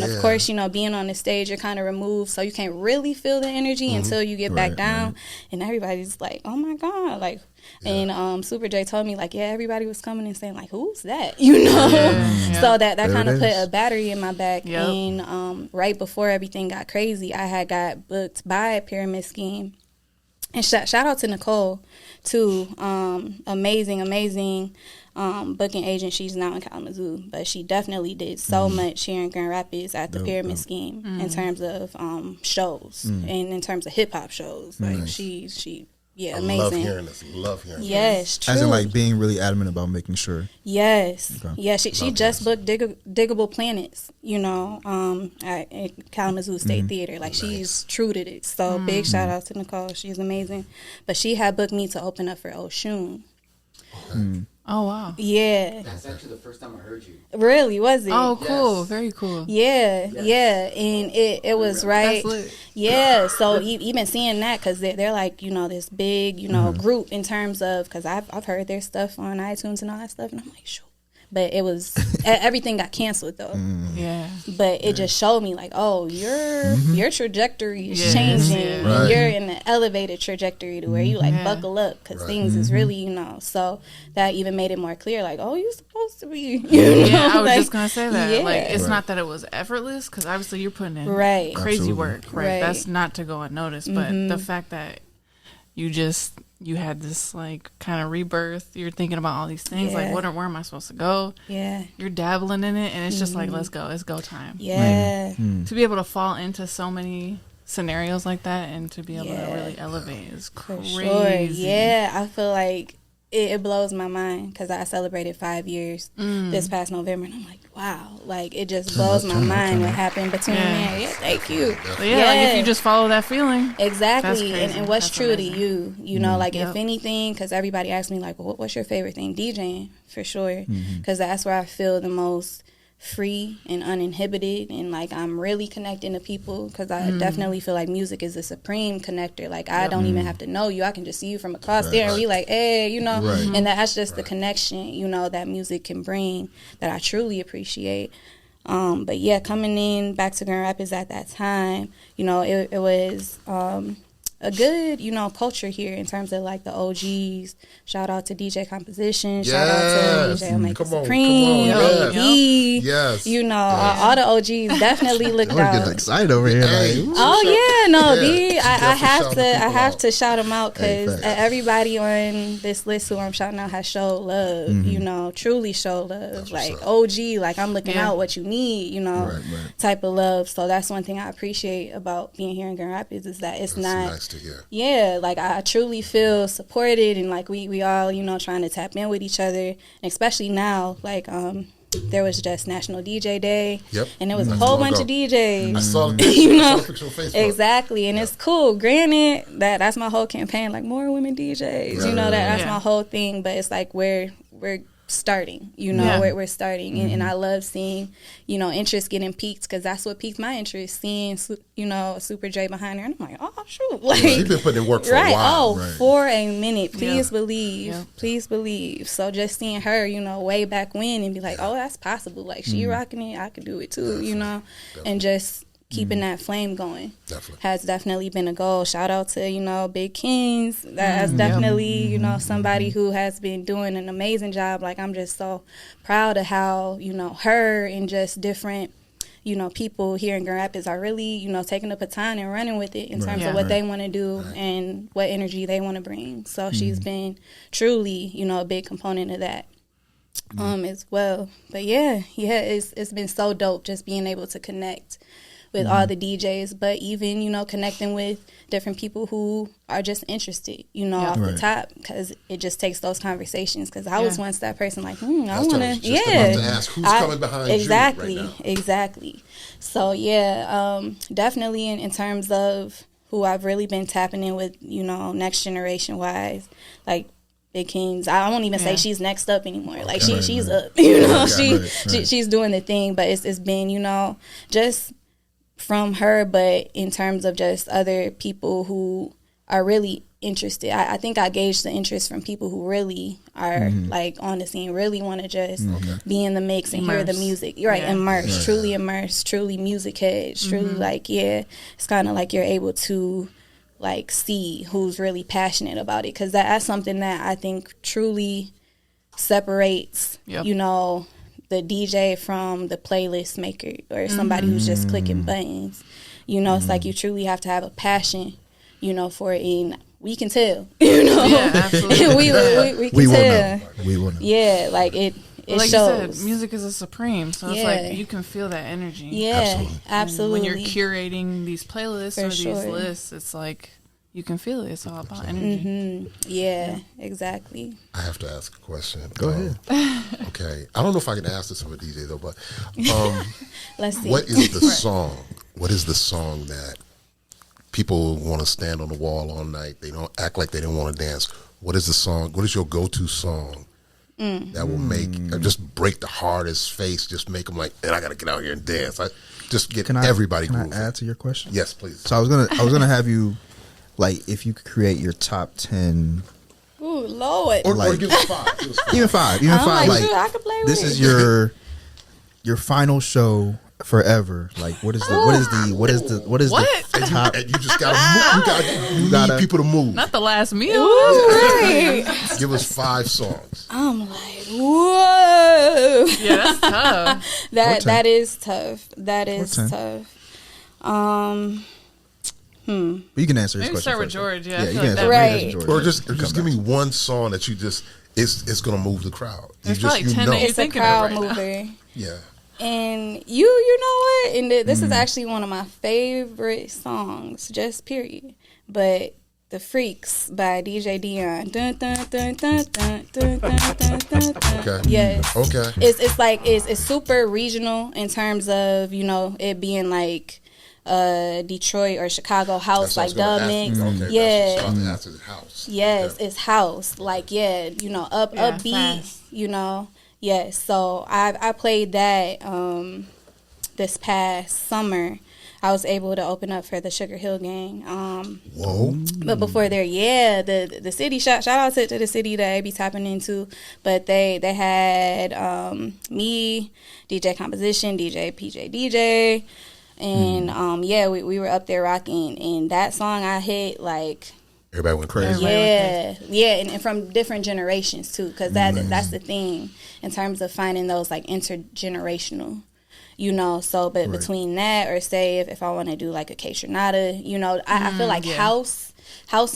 of course, being on the stage, you're kind of removed, so you can't really feel the energy until you get back down. And everybody's like, oh my God, like. And Super J told me like, everybody was coming and saying like, who's that? So that kind of put a battery in my back. And right before everything got crazy, I got booked by Pyramid Scheme. And shout out to Nicole, too. Amazing booking agent. She's now in Kalamazoo, but she definitely did so much here in Grand Rapids at the Pyramid Scheme in terms of shows and in terms of hip hop shows. Like she amazing. Love hearing this. Yes, true. As in like being really adamant about making sure. Yes. Okay. Yeah, she just booked Diggable Planets, at Kalamazoo State Theater. Like she's true to it. So big shout out to Nicole. She's amazing. But she had booked me to open up for Oshun. Oh, wow. Yeah. That's actually the first time I heard you. Really, was it? Oh, cool. Yes. Very cool. Yeah, and it was right. Yeah, so even seeing that, because they're like, this big, group in terms of, because I've heard their stuff on iTunes and all that stuff, and I'm like, sure. But it was, everything got canceled though. Yeah. But it just showed me like, oh, your trajectory is changing. Right. You're in an elevated trajectory to where you like buckle up because things is really, so that even made it more clear. Like, oh, you're supposed to be. I was just gonna say that. Yeah. Like, it's not that it was effortless because obviously you're putting in crazy work. Right. That's not to go unnoticed. But the fact that you had this like kind of rebirth. You're thinking about all these things like where am I supposed to go? Yeah, you're dabbling in it, and it's just like let's go, it's go time. Yeah, to be able to fall into so many scenarios like that and to be able to really elevate is crazy. Sure. Yeah, I feel like it blows my mind because I celebrated 5 years this past November, and I'm like, wow, like it just blows my mind what happened between there. Yeah, thank you. Like if you just follow that feeling, exactly, and what's true to you, like if anything, because everybody asks me like, well, what's your favorite thing? DJing for sure, because that's where I feel the most free and uninhibited, and like I'm really connecting to people because I definitely feel like music is a supreme connector. Like I don't even have to know you, I can just see you from across there and we like, hey, and that's just the connection that music can bring that I truly appreciate. But yeah, coming in back to Grand Rapids at that time, it was a good, you know, culture here in terms of like the OGs. Shout out to DJ Composition. Shout out to DJ Omega Supreme. Yes. You know, all the OGs definitely looked out. Getting excited over here. Hey. Like, I have to shout them out because everybody on this list who I'm shouting out has showed love. You know, truly showed love. Like OG, like I'm looking out what you need. You know, type of love. So that's one thing I appreciate about being here in Grand Rapids is that it's not. Nice to hear. Yeah, like I truly feel supported and like we all, you know, trying to tap in with each other, and especially now, like there was just National DJ Day, and there was a whole bunch of DJs. I saw it. You know, on Facebook. exactly, and it's cool. Granted, that's my whole campaign, like more women DJs. You know, that's my whole thing. But it's like we're starting. You know, we're starting, and I love seeing, you know, interest getting piqued because that's what piqued my interest. Seeing, you know, Super J behind her, and I'm like, oh shoot, like she's been putting in work for a while. For a minute, please believe. So just seeing her, you know, way back when, and be like, oh, that's possible. Like she rocking it, I could do it too. You know, and just keeping that flame going has definitely been a goal. Shout out to, you know, Big Kings. That's definitely, you know, somebody who has been doing an amazing job. Like, I'm just so proud of how, you know, her and just different, you know, people here in Grand Rapids are really, you know, taking the baton and running with it in terms of what they want to do and what energy they want to bring. So she's been truly, you know, a big component of that as well. But it's been so dope just being able to connect with all the DJs, but even, you know, connecting with different people who are just interested, you know, off the top, because it just takes those conversations. Because I was once that person, like, I want to, about to ask who's coming behind you right now. Exactly. So definitely in terms of who I've really been tapping in with, you know, next generation wise, like Big Kings. I won't even say she's next up anymore. Like she's up, you know, she's doing the thing, but it's been, you know, just from her, but in terms of just other people who are really interested. I think I gauged the interest from people who really are like on the scene, really want to just be in the mix and hear the music. Immerse, truly immersed, truly music heads, truly like, it's kind of like you're able to like see who's really passionate about it, because that's something that I think truly separates, you know, the DJ from the playlist maker or somebody who's just clicking buttons. You know, it's like you truly have to have a passion, you know, for it. And we can tell, you know. Yeah, absolutely. we can tell. We will know. Yeah, like it like shows. You said, music is a supreme, so it's like you can feel that energy. Yeah, absolutely. When you're curating these playlists or these lists, it's like you can feel it. It's all about energy. Yeah, exactly. I have to ask a question. Go ahead. Okay. I don't know if I can ask this of a DJ, though, but let's see. What is the song? What is the song that people want to stand on the wall all night? They don't act like they didn't want to dance. What is the song? What is your go-to song that will make, just break the hardest face, just make them like, and I got to get out here and dance. I just get everybody moving. Can I add to your question? Yes, please. So I was gonna have you, like, if you could create your top 10. Ooh, Lord. Or like, give us five. Even five. Like, I could play this with. is your final show forever. Like, what is the top? And you just gotta move. You need people to move. Not the last meal. Ooh, right. Give us 5 songs. I'm like, whoa. Yeah, that's tough. That is tough. That is tough. You can answer this Maybe question. start with first, George. though. Yeah, you I can feel answer like with George. Or just give me one song that you just it's gonna move the crowd. There's probably 10 that you're It's a thinking crowd of right mover. now. Yeah. And you know what? And this is actually one of my favorite songs, just period. But The Freaks by DJ Dion. Dun, dun, dun, dun, dun, dun, dun, dun, dun, dun. Okay. Yes. Okay. It's like it's super regional in terms of, you know, it being like Detroit or Chicago house, like dub mix. Okay, that's house. Yes, it's house. Like, you know, upbeat, fast. You know. Yes, so I played that this past summer. I was able to open up for the Sugar Hill Gang. Whoa! But before there, the city shout out to the city that I be tapping into. But they had me, DJ Composition, DJ PJ DJ, And we were up there rocking, and that song I hit like. Everybody went crazy. Yeah, and from different generations too, because that's the thing in terms of finding those like intergenerational, So, but between that, or say if I want to do like a K-Tronada, I feel like house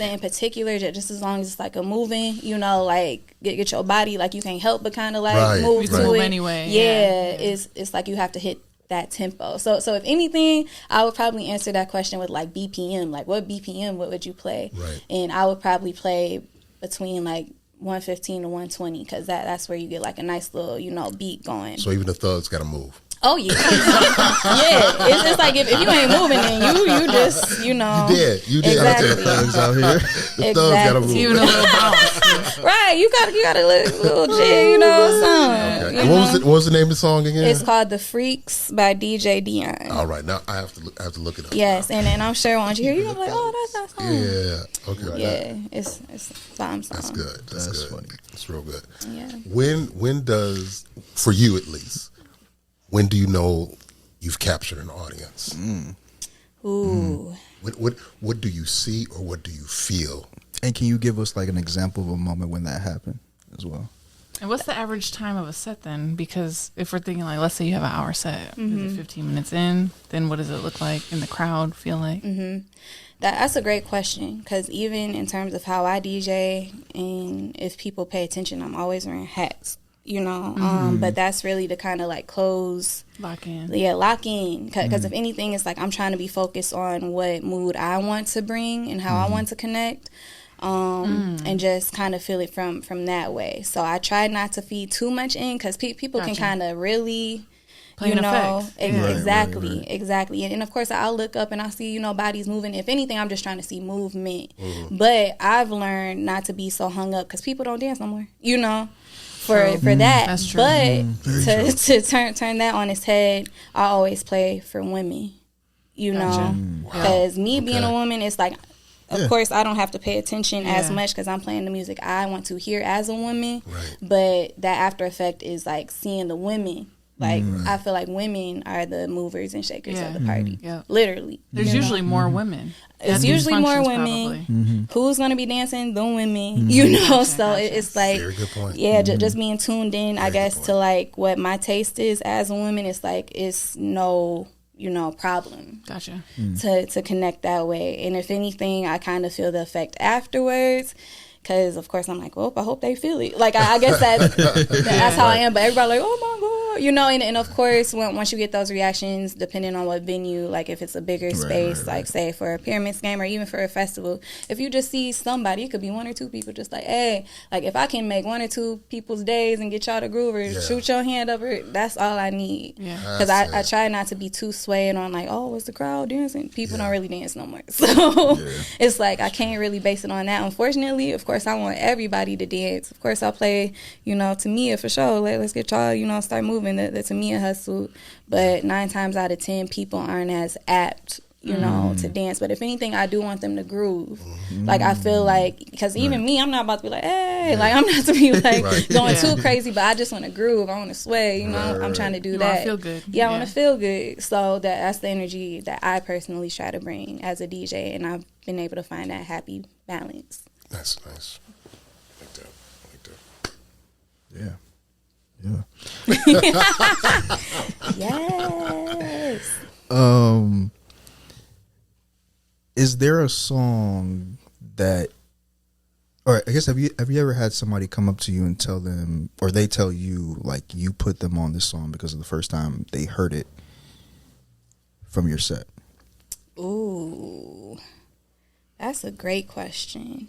in particular, just as long as it's like a moving, like get your body, like you can't help but kind of like move to it anyway. It's like you have to hit that tempo. So if anything, I would probably answer that question with like BPM, like what BPM what would you play? Right. And I would probably play between like 115 to 120, because that's where you get like a nice little beat going. So even the thugs got to move. Oh yeah, yeah. It's like if you ain't moving, then you just You did. Exactly. Thugs out here. The thugs got to move. Even a little bounce. Right, you got a little jig, something. Okay. What was the name of the song again? It's called "The Freaks" by DJ Dion. All right, now I have to look it up. Yes, and I'm sure once you hear, you're gonna be like, oh, that's that song. Yeah. Okay. Yeah, it's fine song. That's good. That's good. Funny. That's real good. Yeah. When does, for you at least, when do you know you've captured an audience? Ooh. What do you see or what do you feel? And can you give us like an example of a moment when that happened as well? And what's the average time of a set then? Because if we're thinking like, let's say you have an hour set, is it 15 minutes in? Then what does it look like in the crowd, feel like? That's a great question, because even in terms of how I DJ, and if people pay attention, I'm always wearing hats. But that's really to kind of like lock in. Yeah, lock in. Because if anything, it's like I'm trying to be focused on what mood I want to bring and how I want to connect, and just kind of feel it from that way. So I try not to feed too much in, because people can kind of really. Exactly. And of course, I'll look up and I'll see, bodies moving. If anything, I'm just trying to see movement. But I've learned not to be so hung up, because people don't dance no more, for that. That's true. But to turn that on its head, I always play for women, because me being a woman, it's like, of course, I don't have to pay attention as much, because I'm playing the music I want to hear as a woman. Right. But that after effect is like seeing the women. Like, I feel like women are the movers and shakers of the party. Literally. There's usually more women. It's usually more women. Who's going to be dancing? The women. So it's like, very good point. Yeah, just being tuned in, I guess, to like what my taste is as a woman. It's like, it's no, problem. Gotcha. To connect that way. And if anything, I kind of feel the effect afterwards. Because, of course, I'm like, well, I hope they feel it. Like, I guess that's how I am. But everybody like, oh, my God. And of course, once you get those reactions, depending on what venue, like if it's a bigger space, like say for a pyramid scheme or even for a festival, if you just see somebody, it could be one or two people just like, hey, like if I can make one or two people's days and get y'all to groove or shoot your hand over, that's all I need. Because I try not to be too swayed on like, oh, was the crowd dancing? People don't really dance no more. So it's like I can't really base it on that. Unfortunately, of course, I want everybody to dance. Of course, I'll play, Tamia for sure. Let's get y'all, start moving the Tamia hustle. But 9 times out of 10, people aren't as apt, to dance. But if anything, I do want them to groove. Like, I feel like, because even me, I'm not about to be like, hey, like, I'm not to be like going too crazy, but I just want to groove. I want to sway, I'm trying to do that. I feel good. Yeah, I want to feel good. So that's the energy that I personally try to bring as a DJ, and I've been able to find that happy balance. That's nice. I like that. Yeah. Yes. Is there a song that, or I guess have you ever had somebody come up to you and tell them, or they tell you like you put them on this song because of the first time they heard it from your set? Ooh, that's a great question.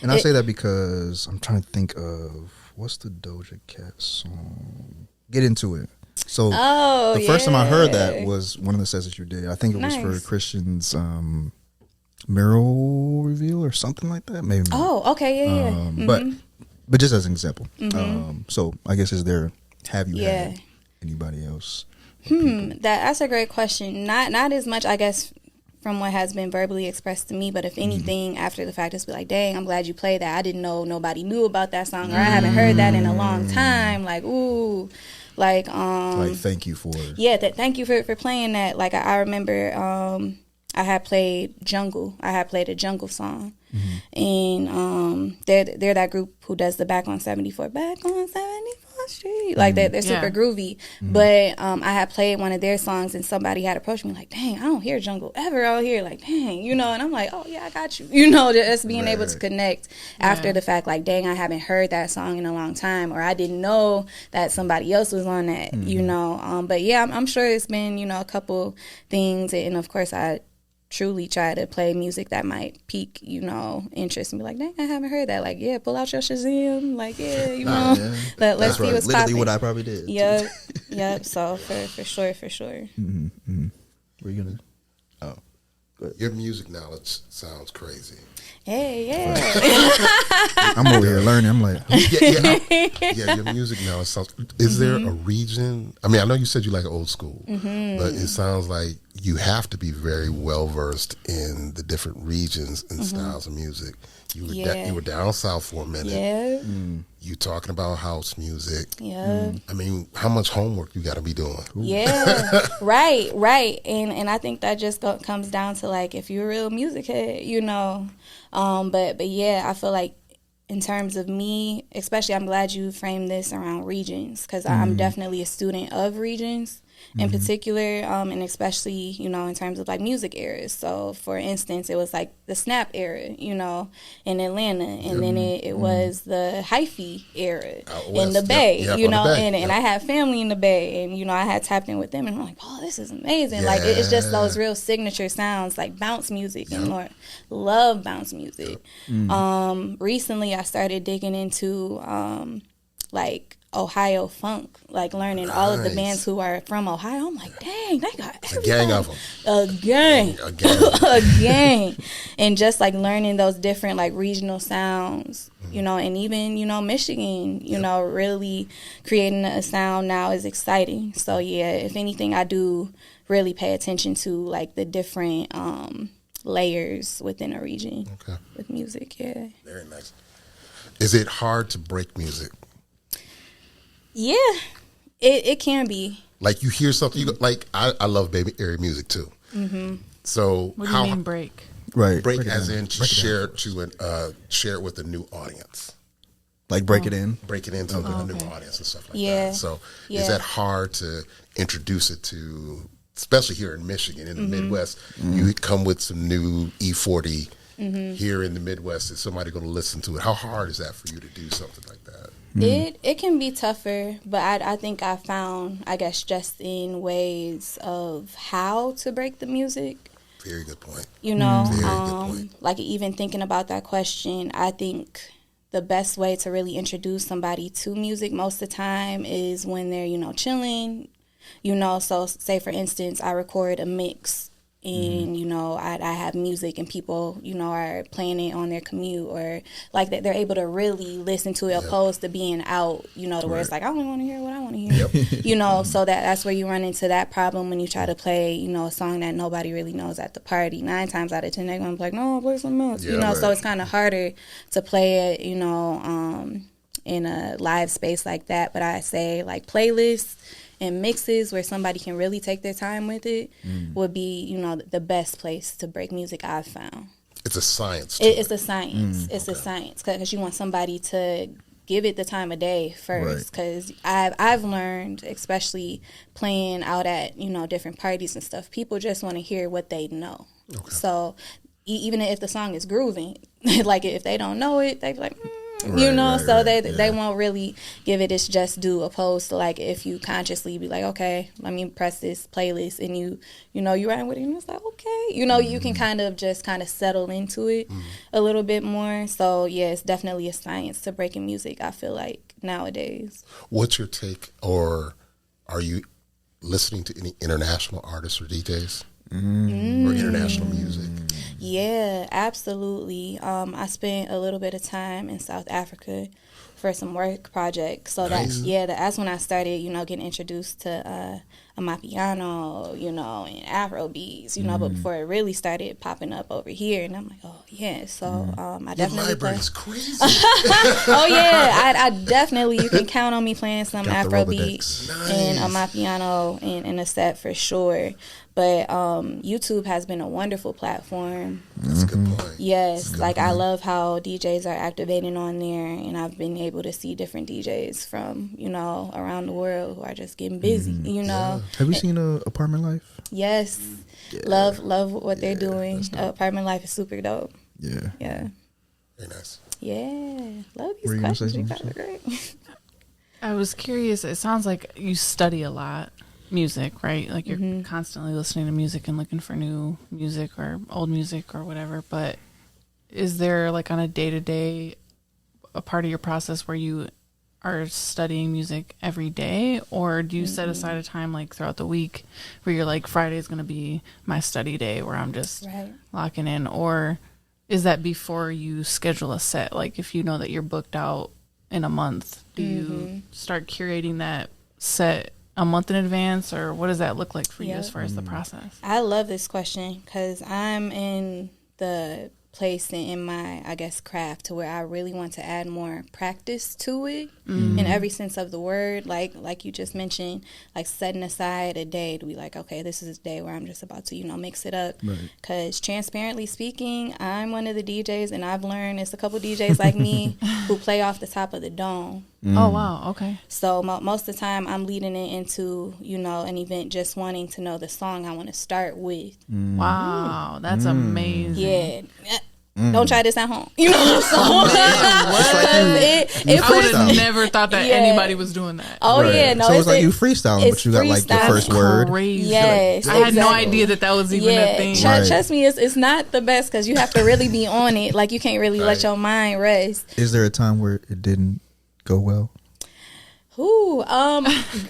And I say that because I'm trying to think of, what's the Doja Cat song? Get Into It. So the first time I heard that was one of the sets that you did. I think it was for Christian's mural reveal or something like that. Maybe. Oh, okay, yeah. But just as an example. So I guess have you had anybody else? That's a great question. Not as much, I guess, from what has been verbally expressed to me, but if anything, after the fact, it's be like, dang, I'm glad you played that. I didn't know nobody knew about that song, or I haven't heard that in a long time. Like, ooh, like thank you for it. Yeah, thank you for playing that. Like I remember I had played Jungle. I had played a Jungle song. And they're that group who does the Back on 74th Street. Like they're super groovy. But I had played one of their songs, and somebody had approached me like, dang, I don't hear Jungle ever out here. Like, dang, you know. And I'm like, oh yeah, I got you. You know, just being able to connect after the fact. Like, dang, I haven't heard that song in a long time, or I didn't know that somebody else was on that. You know. But yeah, I'm sure it's been, you know, a couple things, and of course I truly try to play music that might pique, you know, interest and be like, dang, I haven't heard that. Like, yeah, pull out your Shazam. Like, yeah, you know, let's see what's literally popping. what I probably did. Yep. So for sure. We're gonna. Oh, good. Your music knowledge sounds crazy. Hey, yeah. I'm over here learning. I'm like, your music knowledge sounds. Is there a region? I mean, I know you said you like old school, but it sounds like you have to be very well versed in the different regions and styles of music. You were down south for a minute. Yeah. You talking about house music. Yeah. I mean, how much homework you got to be doing? Yeah. right. And I think that just comes down to, like, if you're a real music head, you know. But yeah, I feel like in terms of me, especially, I'm glad you framed this around regions, because I'm definitely a student of regions in particular, and especially, you know, in terms of like music eras. So for instance, it was like the snap era, you know, in Atlanta, and then it was the hyphy era in the Bay, you know, and I had family in the Bay, and, you know, I had tapped in with them, and I'm like, oh, this is amazing. Like, it's just those real signature sounds, like bounce music, and Lord, love bounce music. Recently I started digging into like Ohio funk, like learning all of the bands who are from Ohio. I'm like, dang, they got a gang of them. A gang. And just like learning those different like regional sounds, you know, and even, you know, Michigan, you know, really creating a sound now is exciting. So yeah, if anything, I do really pay attention to like the different layers within a region with music. Yeah. Very nice. Is it hard to break music? Yeah, it can be. Like, you hear something, you go, like, I love baby area music too. So what do you mean break? Right, break as in to share it with a new audience. Like break it in into a new audience and stuff like that. So is that hard to introduce it to, especially here in Michigan, in the Midwest? You come with some new E40 here in the Midwest. Is somebody going to listen to it? How hard is that for you to do something like that? It can be tougher, but I think I found, I guess, just in ways of how to break the music. Very good point. You know, very good point. Like, even thinking about that question, I think the best way to really introduce somebody to music most of the time is when they're, you know, chilling. You know, so say, for instance, I record a mix, and, you know, I have music and people, you know, are playing it on their commute, or like that they're able to really listen to it opposed to being out, you know, to where it's like, I only want to hear what I want to hear, you know, so that's where you run into that problem when you try to play, you know, a song that nobody really knows at the party. 9 times out of 10, they're going to be like, no, play something else, you know, so it's kind of harder to play it, you know, in a live space like that. But I say, like, playlists and mixes where somebody can really take their time with it would be, you know, the best place to break music I've found. It's a science. It's a science. It's a science, because you want somebody to give it the time of day first. Because I've learned, especially playing out at, you know, different parties and stuff, people just want to hear what they know. So even if the song is grooving, like, if they don't know it, they be like, you know, they won't really give it its just due, opposed to, like, if you consciously be like, okay, let me press this playlist, and you know, you riding with it, and it's like, okay, you know, you can kind of settle into it a little bit more. So yeah, it's definitely a science to breaking music, I feel like, nowadays. What's your take, or are you listening to any international artists or DJs? Or international music? Yeah, absolutely. I spent a little bit of time in South Africa for some work projects. So that's when I started, you know, getting introduced to Amapiano, you know, and Afro beats, you know, but before it really started popping up over here, and I'm like, oh yeah, so I definitely Your library is crazy. oh yeah, I definitely, you can count on me playing some Afro beats and Amapiano in a set for sure. But YouTube has been a wonderful platform. That's a good point. Yes, like I love how DJs are activating on there, and I've been able to see different DJs from, you know, around the world who are just getting busy, you know. Have you seen Apartment Life? Yes. Love what they're doing. Apartment Life is super dope. Yeah. Very nice. Yeah. Love these questions. You guys are great. I was curious. It sounds like you study a lot. Music, right? Like you're constantly listening to music and looking for new music or old music or whatever. But is there like on a day-to-day a part of your process where you are studying music every day, or do you set aside a time like throughout the week where you're like, Friday is going to be my study day where I'm just locking in? Or is that before you schedule a set? Like if you know that you're booked out in a month, do you start curating that set a month in advance, or what does that look like for you as far as the process? I love this question because I'm in the place in my, I guess, craft to where I really want to add more practice to it in every sense of the word. Like you just mentioned, like setting aside a day to be like, okay, this is a day where I'm just about to, you know, mix it up. Because transparently speaking, I'm one of the DJs, and I've learned it's a couple DJs like me who play off the top of the dome. Oh, wow. Okay. So most of the time I'm leading it into, you know, an event just wanting to know the song I want to start with. Wow. That's amazing. Yeah. Don't try this at home. You know, so I would have never thought that anybody was doing that. Oh yeah, no. So it's like you freestyling, but you got like your first word. Crazy. Yes, I had no idea that was even a thing. Trust me, it's not the best because you have to really be on it. Like you can't really let your mind rest. Is there a time where it didn't go well?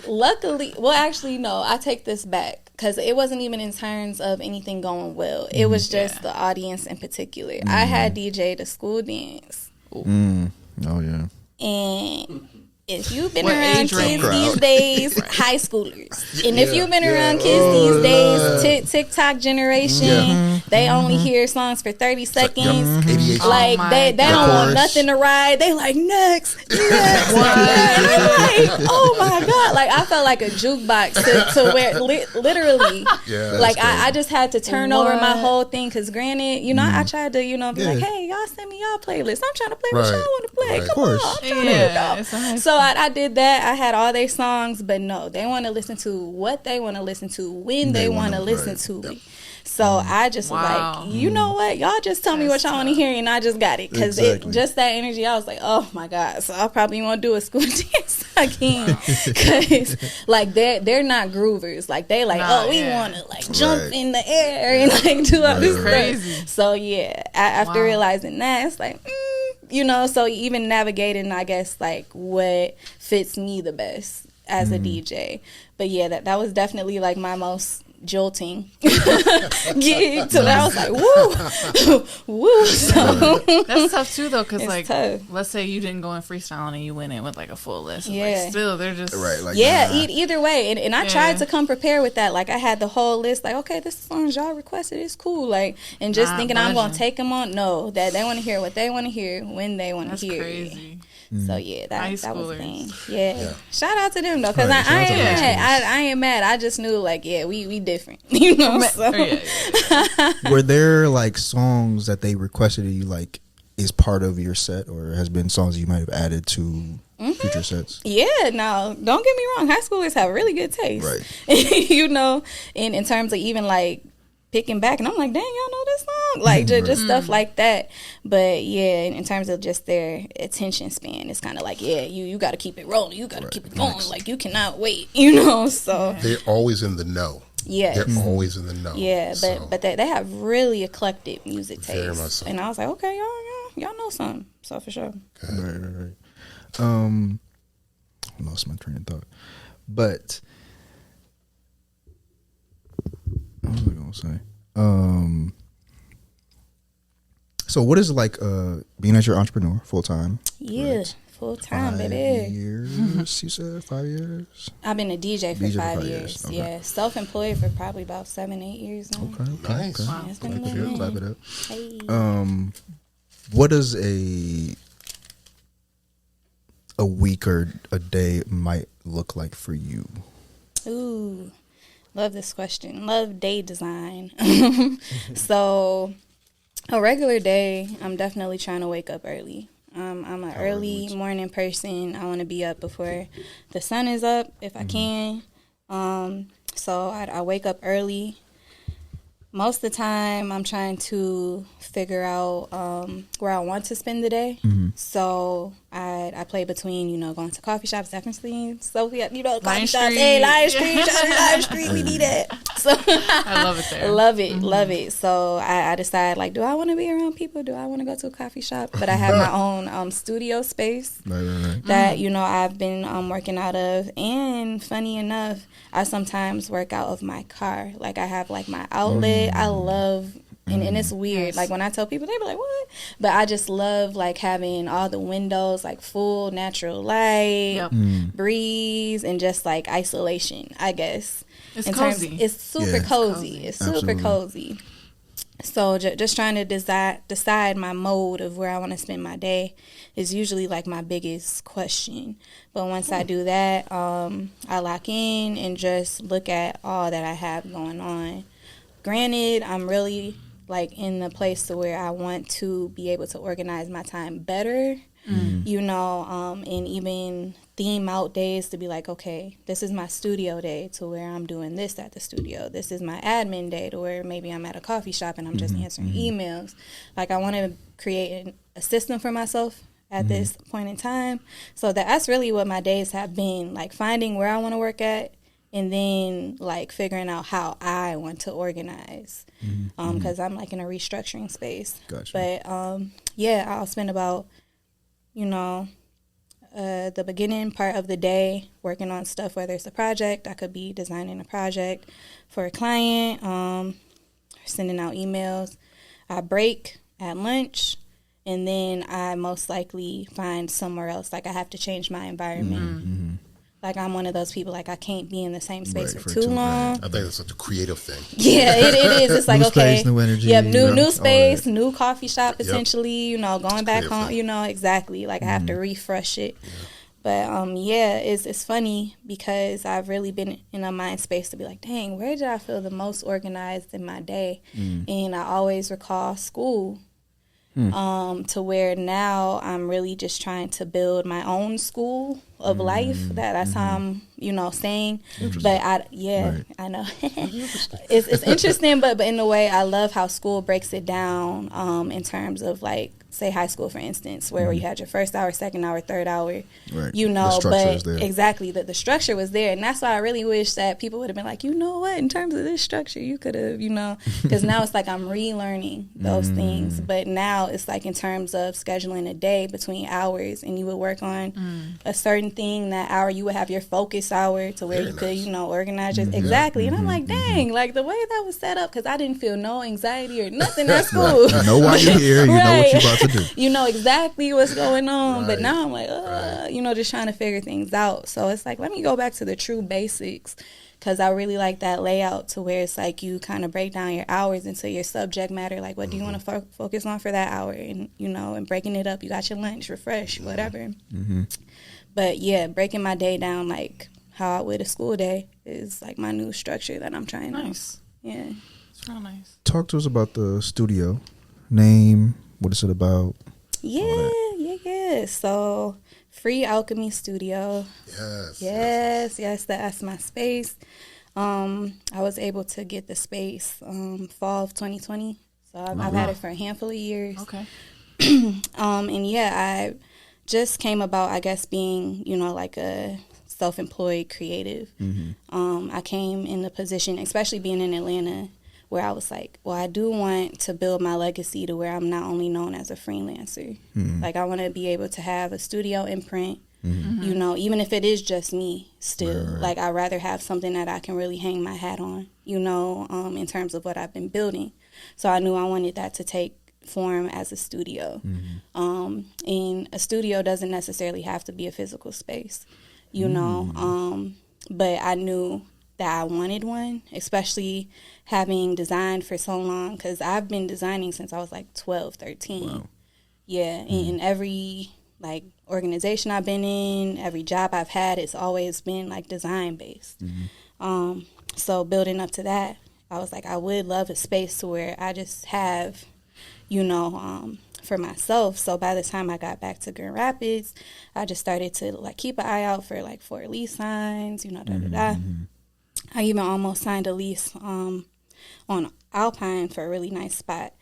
Luckily, well, actually, no. I take this back. Because it wasn't even in terms of anything going well. It was just the audience in particular. I had DJ'd a school dance. Oh, yeah. And if you've been around kids these days, high schoolers. And if you've been around kids these days, TikTok generation, they only hear songs for 30 seconds. Like, they don't want nothing to ride. They like, next. And I'm like, oh my God. Like, I felt like a jukebox to where, literally, like, I just had to turn over my whole thing. Because granted, you know, I tried to, you know, be like, hey, y'all send me y'all playlist. I'm trying to play what y'all want to play. Come on. I'm trying to go. So I did that. I had all their songs, but no, they want to listen to what they want to listen to when they want to listen to it. So I just was like, you know what? Y'all just tell me what y'all want to hear, and I just got it. Because just that energy, I was like, oh my God. So I probably won't do a school dance again. Because like they're not groovers. Like they like, we want to like jump in the air and like do all this stuff. So yeah, after realizing that, it's like, you know, so even navigating, I guess, like what fits me the best as a DJ. But yeah, that was definitely like my most jolting gig. So that was like, woo. So that's tough too, though, because like, tough. Let's say you didn't go in freestyling and you went in with like a full list. Like, still, they're just like, either way. And I tried to come prepared with that. Like I had the whole list. Like, okay, this is songs y'all requested. It's cool. Like, and just thinking I'm gonna take them on. No, that they want to hear what they want to hear when they want to hear. Crazy. So yeah, that was the thing. Yeah. Shout out to them though, because I ain't mad. I ain't mad. I just knew like, we different, you know. So. Were there like songs that they requested you like is part of your set, or has been songs you might have added to future sets? Yeah, no, don't get me wrong. High schoolers have really good taste, right? You know, in terms of even like picking back, and I'm like, dang, y'all know this song, like just stuff like that. But yeah, in terms of just their attention span, it's kind of like, you got to keep it rolling, you got to keep it going, like you cannot wait, you know. So they're always in the know. Yeah, they're always in the know. Yeah, but they have really eclectic music taste. Very much so. And I was like, okay, y'all know something. So for sure. Right. I lost my train of thought, but. What was I gonna say? So what is it like being as your entrepreneur full time? Yeah, full time, 5 baby. years, you said 5 years? I've been a DJ for 5 years. Okay. Yeah, self-employed for probably about 7-8 years now. Okay. Nice. Okay. Yeah, it's been a Clap little it minute. up. Hey. What does a week or a day might look like for you? Ooh, love this question. Love day design. So, a regular day, I'm definitely trying to wake up early. I'm an early morning person. I want to be up before the sun is up if I can. So I wake up early. Most of the time, I'm trying to figure out where I want to spend the day. So I play between, going to coffee shops, definitely. Sophie, coffee shops. Hey, Lion Street, shout out Lion Street, we need that. So I love it there. Love it. So I decide, do I want to be around people? Do I want to go to a coffee shop? But I have my own studio space that, I've been working out of. And funny enough, I sometimes work out of my car. I have, my outlet. I love, and it's weird. When I tell people, they be like, what? But I just love, having all the windows, full natural light, breeze, and just, isolation, I guess. It's cozy. It's super cozy. It's super cozy. So just trying to decide my mode of where I want to spend my day is usually my biggest question. But once I do that, I lock in and just look at all that I have going on. Granted, I'm really in the place to where I want to be able to organize my time better, and even theme out days to be okay, this is my studio day to where I'm doing this at the studio. This is my admin day to where maybe I'm at a coffee shop and I'm just answering emails. I want to create a system for myself at this point in time. So that's really what my days have been, finding where I want to work at, and then figuring out how I want to organize, because I'm in a restructuring space. Gotcha. But I'll spend about the beginning part of the day working on stuff, whether it's a project. I could be designing a project for a client, sending out emails. I break at lunch, and then I most likely find somewhere else. I have to change my environment. I'm one of those people, I can't be in the same space for too long. I think that's such a creative thing. Yeah, it is. It's new okay. Space, new energy. Yep, new space, new coffee shop potentially, going It's back home, exactly. I have to refresh it. Yeah. But, it's funny because I've really been in a mind space to be dang, where did I feel the most organized in my day? And I always recall school. To where now I'm really just trying to build my own school of life. That's how I'm, saying. But I know it's interesting, but in a way I love how school breaks it down in terms of say high school, for instance, where you had your first hour, second hour, third hour, the but exactly the structure was there. And that's why I really wish that people would have been what, in terms of this structure, you could have, because now it's I'm relearning those things. But now it's in terms of scheduling a day between hours, and you would work on a certain thing that hour, you would have your focus hour to where you could, organize your, exactly. And I'm dang, the way that was set up, because I didn't feel no anxiety or nothing at school. You know why you're here, you know what you're about to do. You know exactly what's going on, but now I'm just trying to figure things out. So it's let me go back to the true basics, because I really like that layout to where it's you kind of break down your hours into your subject matter. What do you want to focus on for that hour? And, and breaking it up. You got your lunch, refresh, whatever. But, breaking my day down how I would a school day is my new structure that I'm trying out. Nice. Yeah. It's real nice. Talk to us about the studio. Name, what is it about? Yeah. So, Free Alchemy Studio. Yes, that's my space. I was able to get the space fall of 2020. So I've had it for a handful of years. Okay. I just came about, I guess, being, a self-employed creative. I came in the position, especially being in Atlanta, where I was I do want to build my legacy to where I'm not only known as a freelancer. I want to be able to have a studio imprint, even if it is just me still. Right. I'd rather have something that I can really hang my hat on, in terms of what I've been building. So I knew I wanted that to take form as a studio. And a studio doesn't necessarily have to be a physical space, you know. But I knew that I wanted one, especially having designed for so long, because I've been designing since I was like 12, 13. Wow. Yeah, in every like organization I've been in, every job I've had, it's always been like design based. So building up to that, I was like, I would love a space to where I just have, you know, for myself. So by the time I got back to Grand Rapids, I just started to like keep an eye out for like for lease signs, you know, I even almost signed a lease on Alpine for a really nice spot,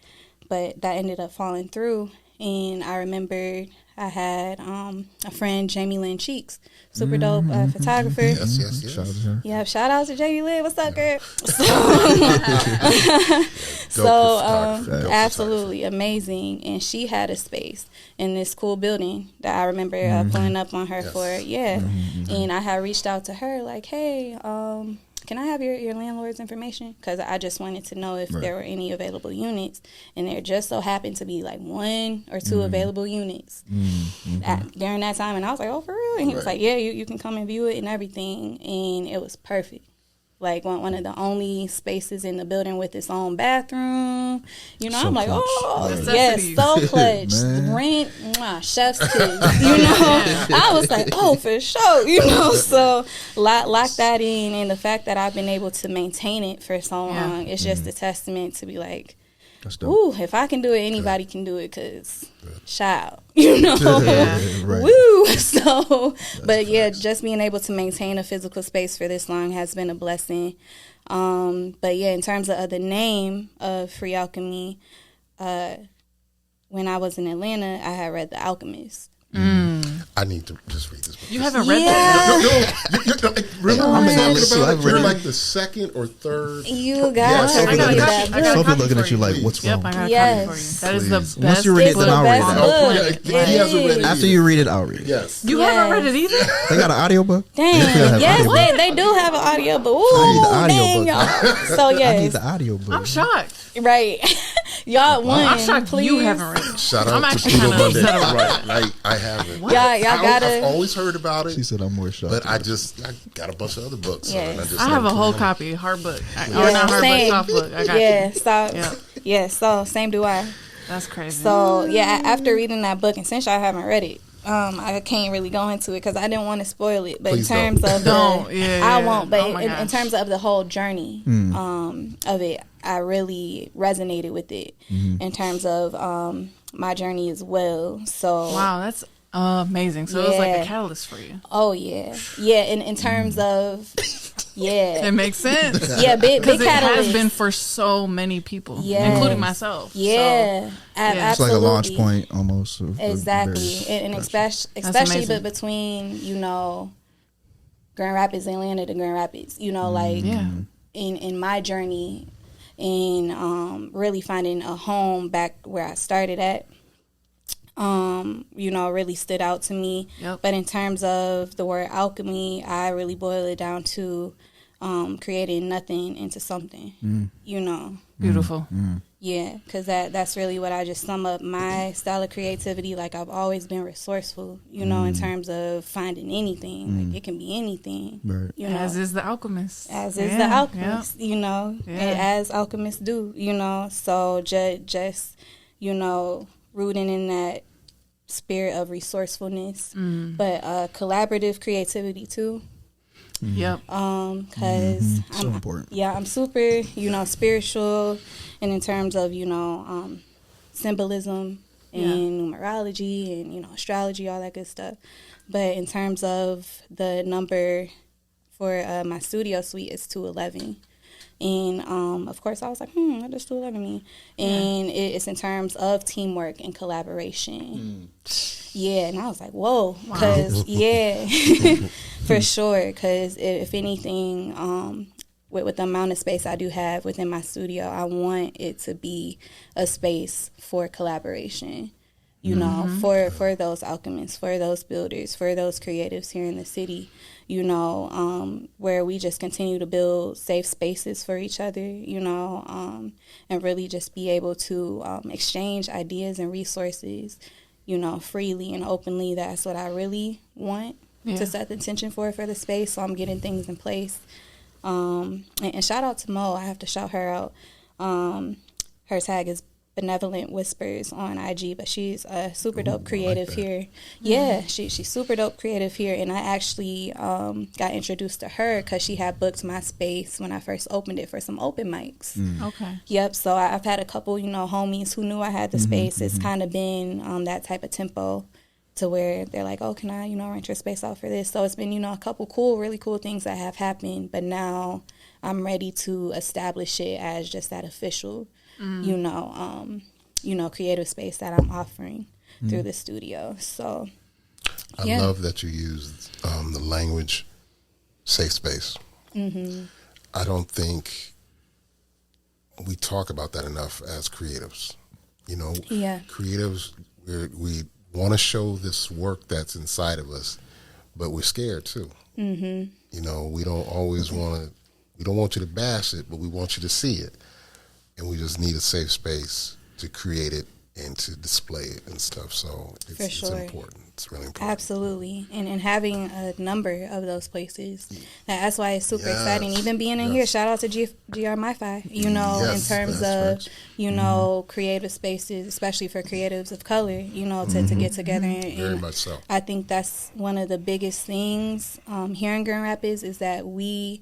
but that ended up falling through. And I remembered I had a friend, Jamie Lynn Cheeks, super dope photographer. Yes. Yeah, shout out to Jamie Lynn. What's up, girl? Absolutely amazing. And she had a space in this cool building that I remember pulling up on her for. Yeah. And I had reached out to her like, hey, can I have your landlord's information? Because I just wanted to know if there were any available units. And there just so happened to be like 1 or 2 available units during that time. And I was like, oh, for real? And he was like, yeah, you can come and view it and everything. And it was perfect. Like one of the only spaces in the building with its own bathroom. You know, so I'm like, clutch. Oh, yes, so clutch. Rent, chef's kiss. You know, I was like, oh, for sure. You know, so lock that in. And the fact that I've been able to maintain it for so long, it's just a testament to be like, ooh, if I can do it, anybody can do it, because child, you know, woo. So, but yeah, just being able to maintain a physical space for this long has been a blessing. But yeah, in terms of the name of Free Alchemy, when I was in Atlanta, I had read The Alchemist. I need to just read this book. You haven't read that? No, really? I'm talking about it. You're like the second or third. You got to read that book. Sophie looking at you like, what's wrong? Yep, I got a copy for you. That is the best. Once you read it, then I'll read it. He hasn't read it. After you read it, I'll read it. Yes. You haven't read it either? They got an audiobook? Dang. Yes, they do have an audiobook. Ooh, dang, y'all. So, yes. I need the audiobook. I'm shocked. Right. Y'all won. I'm shocked please. You haven't read it. Shout out I'm to actually kind of upset about that. Right. I haven't. Y'all gotta. I've always heard about it. She said I'm more shocked. But I got a bunch of other books. Yes. So I have a whole copy, hard book. Or not hard book, soft book. I got you. So same do I. That's crazy. So, yeah, after reading that book, and since I haven't read it, I can't really go into it because I didn't want to spoil it. But Please in terms of I won't. But in terms of the whole journey of it, I really resonated with it in terms of my journey as well. So wow, that's amazing. So it was like a catalyst for you. Oh yeah. In terms of it makes sense. Yeah, big catalyst. It has been for so many people, including myself. Yeah, so, it's like a launch point almost. Exactly, and especially but between Grand Rapids, Atlanta to Grand Rapids. Like in my journey, in really finding a home back where I started at. Really stood out to me. Yep. But in terms of the word alchemy, I really boil it down to creating nothing into something. Beautiful. Yeah, because that's really what I just sum up my style of creativity. Like, I've always been resourceful, in terms of finding anything. Like, it can be anything. Right. As is the alchemist. As is the alchemist, as alchemists do, So just rooting in that spirit of resourcewulness, but collaborative creativity too. Yep. Because so important. Yeah, I'm super, spiritual, and in terms of symbolism and numerology and astrology, all that good stuff. But in terms of the number for my studio suite, is 211. And, of course, I was like, what does 211 mean? And it's in terms of teamwork and collaboration. Yeah, and I was like, whoa. Because, for sure. Because if anything, with the amount of space I do have within my studio, I want it to be a space for collaboration. you know, for those alchemists, for those builders, for those creatives here in the city, you know, where we just continue to build safe spaces for each other, you know, and really just be able to exchange ideas and resources, you know, freely and openly. That's what I really want to set the intention for the space. So I'm getting things in place. And shout out to Mo. I have to shout her out. Her tag is Benevolent Whispers on IG, but she's a super dope creative here. Yeah, she's super dope creative here, and I actually got introduced to her because she had booked my space when I first opened it for some open mics. Okay. Yep, so I've had a couple, you know, homies who knew I had the space. It's kind of been that type of tempo to where they're like, oh, can I, you know, rent your space out for this? So it's been, you know, a couple really cool things that have happened, but now I'm ready to establish it as just that official you know, creative space that I'm offering through the studio. So, I love that you used the language safe space. I don't think we talk about that enough as creatives. You know, creatives, we want to show this work that's inside of us, but we're scared too. You know, we don't always want you to bash it, but we want you to see it. And we just need a safe space to create it and to display it and stuff. So it's important. It's really important. Absolutely. And having a number of those places. That's why it's super exciting. Even being in here, shout out to GR MiFi, you know, in terms of, you know, creative spaces, especially for creatives of color, you know, to get together. And very much so. I think that's one of the biggest things here in Grand Rapids is that we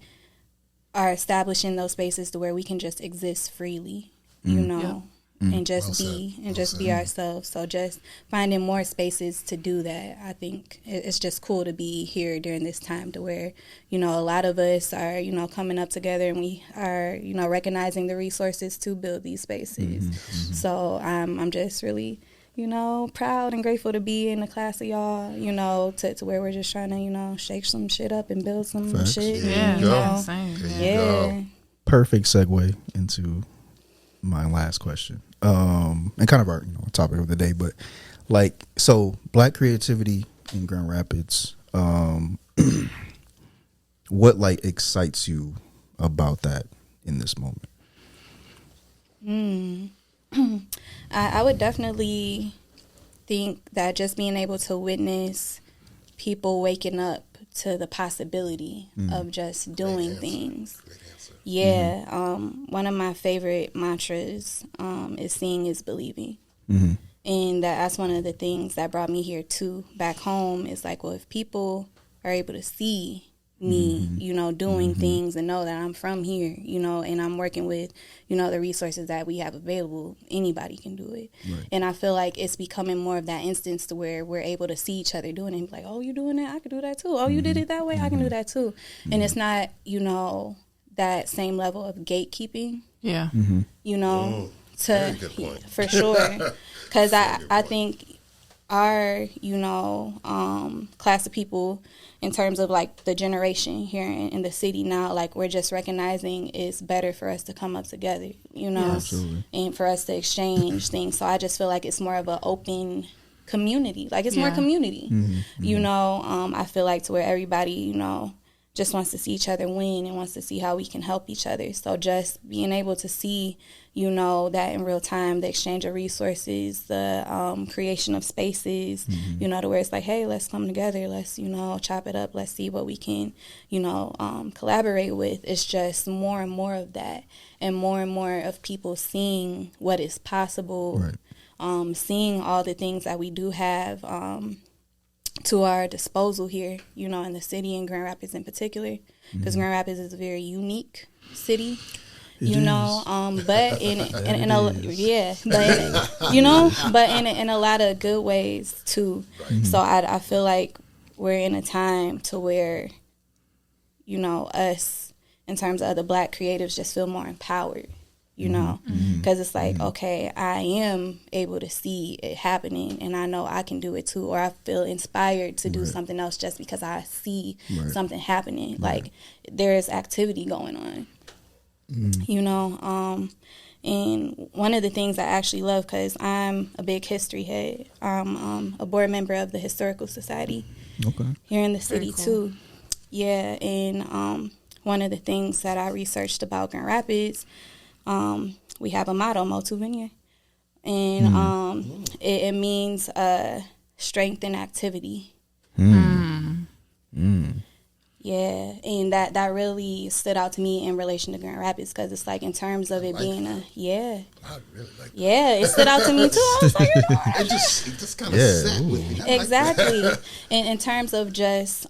are establishing those spaces to where we can just exist freely, you know, and just be ourselves. So just finding more spaces to do that. I think it's just cool to be here during this time to where, you know, a lot of us are, you know, coming up together and we are, you know, recognizing the resources to build these spaces. So I'm just really, you know, proud and grateful to be in the class of y'all, you know, to where we're just trying to, you know, shake some shit up and build some shit. Perfect segue into my last question. And kind of our, you know, topic of the day, but like, so Black creativity in Grand Rapids, what like excites you about that in this moment? I would definitely think that just being able to witness people waking up to the possibility of just doing things. One of my favorite mantras is seeing is believing. And that's one of the things that brought me here too. Back home is like, well, if people are able to see me, you know, doing things and know that I'm from here, you know, and I'm working with, you know, the resources that we have available, anybody can do it. And I feel like it's becoming more of that instance to where we're able to see each other doing it and be like, oh, you doing that? I can do that too. Oh, you did it that way? I can do that too. And it's not, you know, that same level of gatekeeping. You know, for sure. Because I think our, you know, class of people in terms of like the generation here in the city now, like we're just recognizing it's better for us to come up together, you know, and for us to exchange things. So I just feel like it's more of an open community. Like it's more community, you know. I feel like to where everybody, you know, just wants to see each other win and wants to see how we can help each other. So just being able to see, you know, that in real time, the exchange of resources, the creation of spaces, you know, to where it's like, hey, let's come together. Let's, you know, chop it up. Let's see what we can, you know, collaborate with. It's just more and more of that and more of people seeing what is possible, seeing all the things that we do have to our disposal here, you know, in the city and Grand Rapids in particular, because Grand Rapids is a very unique city, you know, but in a lot of good ways too. So I feel like we're in a time to where, you know, us in terms of the Black creatives just feel more empowered. You know, because it's like, okay, I am able to see it happening and I know I can do it too. Or I feel inspired to do something else just because I see something happening. Like there is activity going on, you know. And one of the things I actually love, because I'm a big history head, I'm a board member of the Historical Society here in the city too. Yeah, and one of the things that I researched about Grand Rapids, we have a motto, Multi-hyphenate, and it means strength and activity. Yeah, and that really stood out to me in relation to Grand Rapids, because it's like in terms of it being I really like that. It stood out to me too. I was like, it just kind of sat with me. Exactly. And in terms of just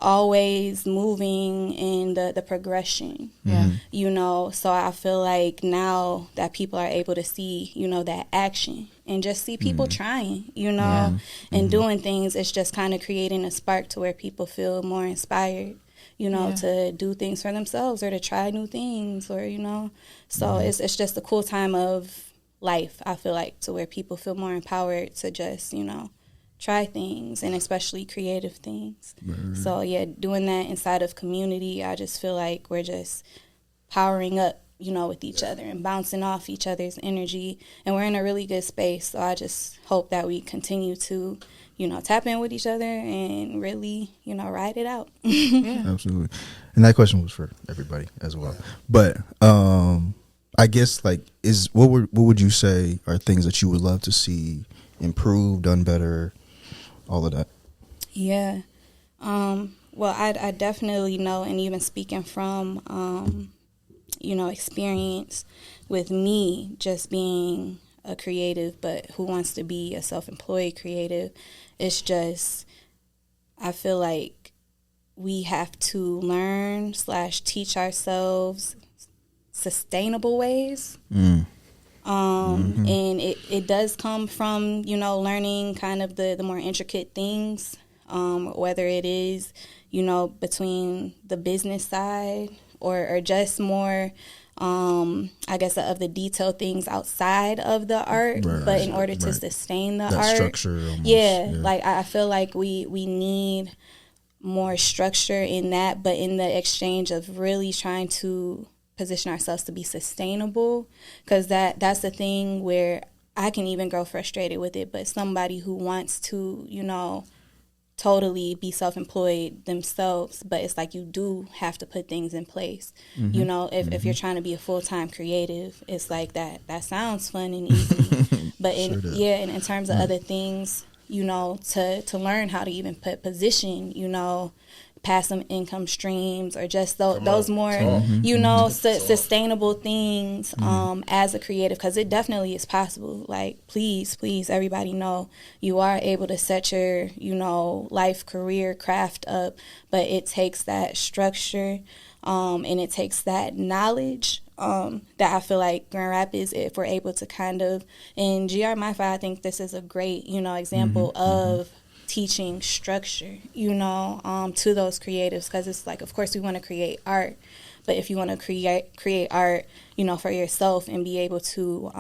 always moving in the progression. So I feel like now that people are able to see, that action and just see people trying, and doing things, it's just kind of creating a spark to where people feel more inspired, to do things for themselves or to try new things or, so it's just a cool time of life, I feel like, to where people feel more empowered to just, try things, and especially creative things. So doing that inside of community, I just feel like we're just powering up, with each other and bouncing off each other's energy, and we're in a really good space. So I just hope that we continue to, tap in with each other and really, ride it out. Absolutely. And that question was for everybody as well. But I guess what would you say are things that you would love to see improved, done better, all of that? Yeah. Well, I definitely know, and even speaking from, experience with me just being a creative, but who wants to be a self-employed creative, it's just, I feel like we have to learn / teach ourselves sustainable ways. And it does come from, learning kind of the more intricate things, whether it is, between the business side or just more, I guess, of the detailed things outside of the art, but in order to sustain the art. Structure almost, like I feel like we need more structure in that, but in the exchange of really trying to position ourselves to be sustainable, because that's the thing where I can even grow frustrated with it, but somebody who wants to, totally be self-employed themselves, but it's like you do have to put things in place. If you're trying to be a full-time creative, it's like that sounds fun and easy, but in terms of other things, to learn how to even position, passive income streams, or just those more, sustainable things as a creative, because it definitely is possible. Like, please, everybody know you are able to set your, life, career, craft up, but it takes that structure and it takes that knowledge that I feel like Grand Rapids, if we're able to kind of, in GR MyFi, I think this is a great, example of teaching structure, to those creatives, because it's like, of course, we want to create art, but if you want to create art, for yourself and be able to,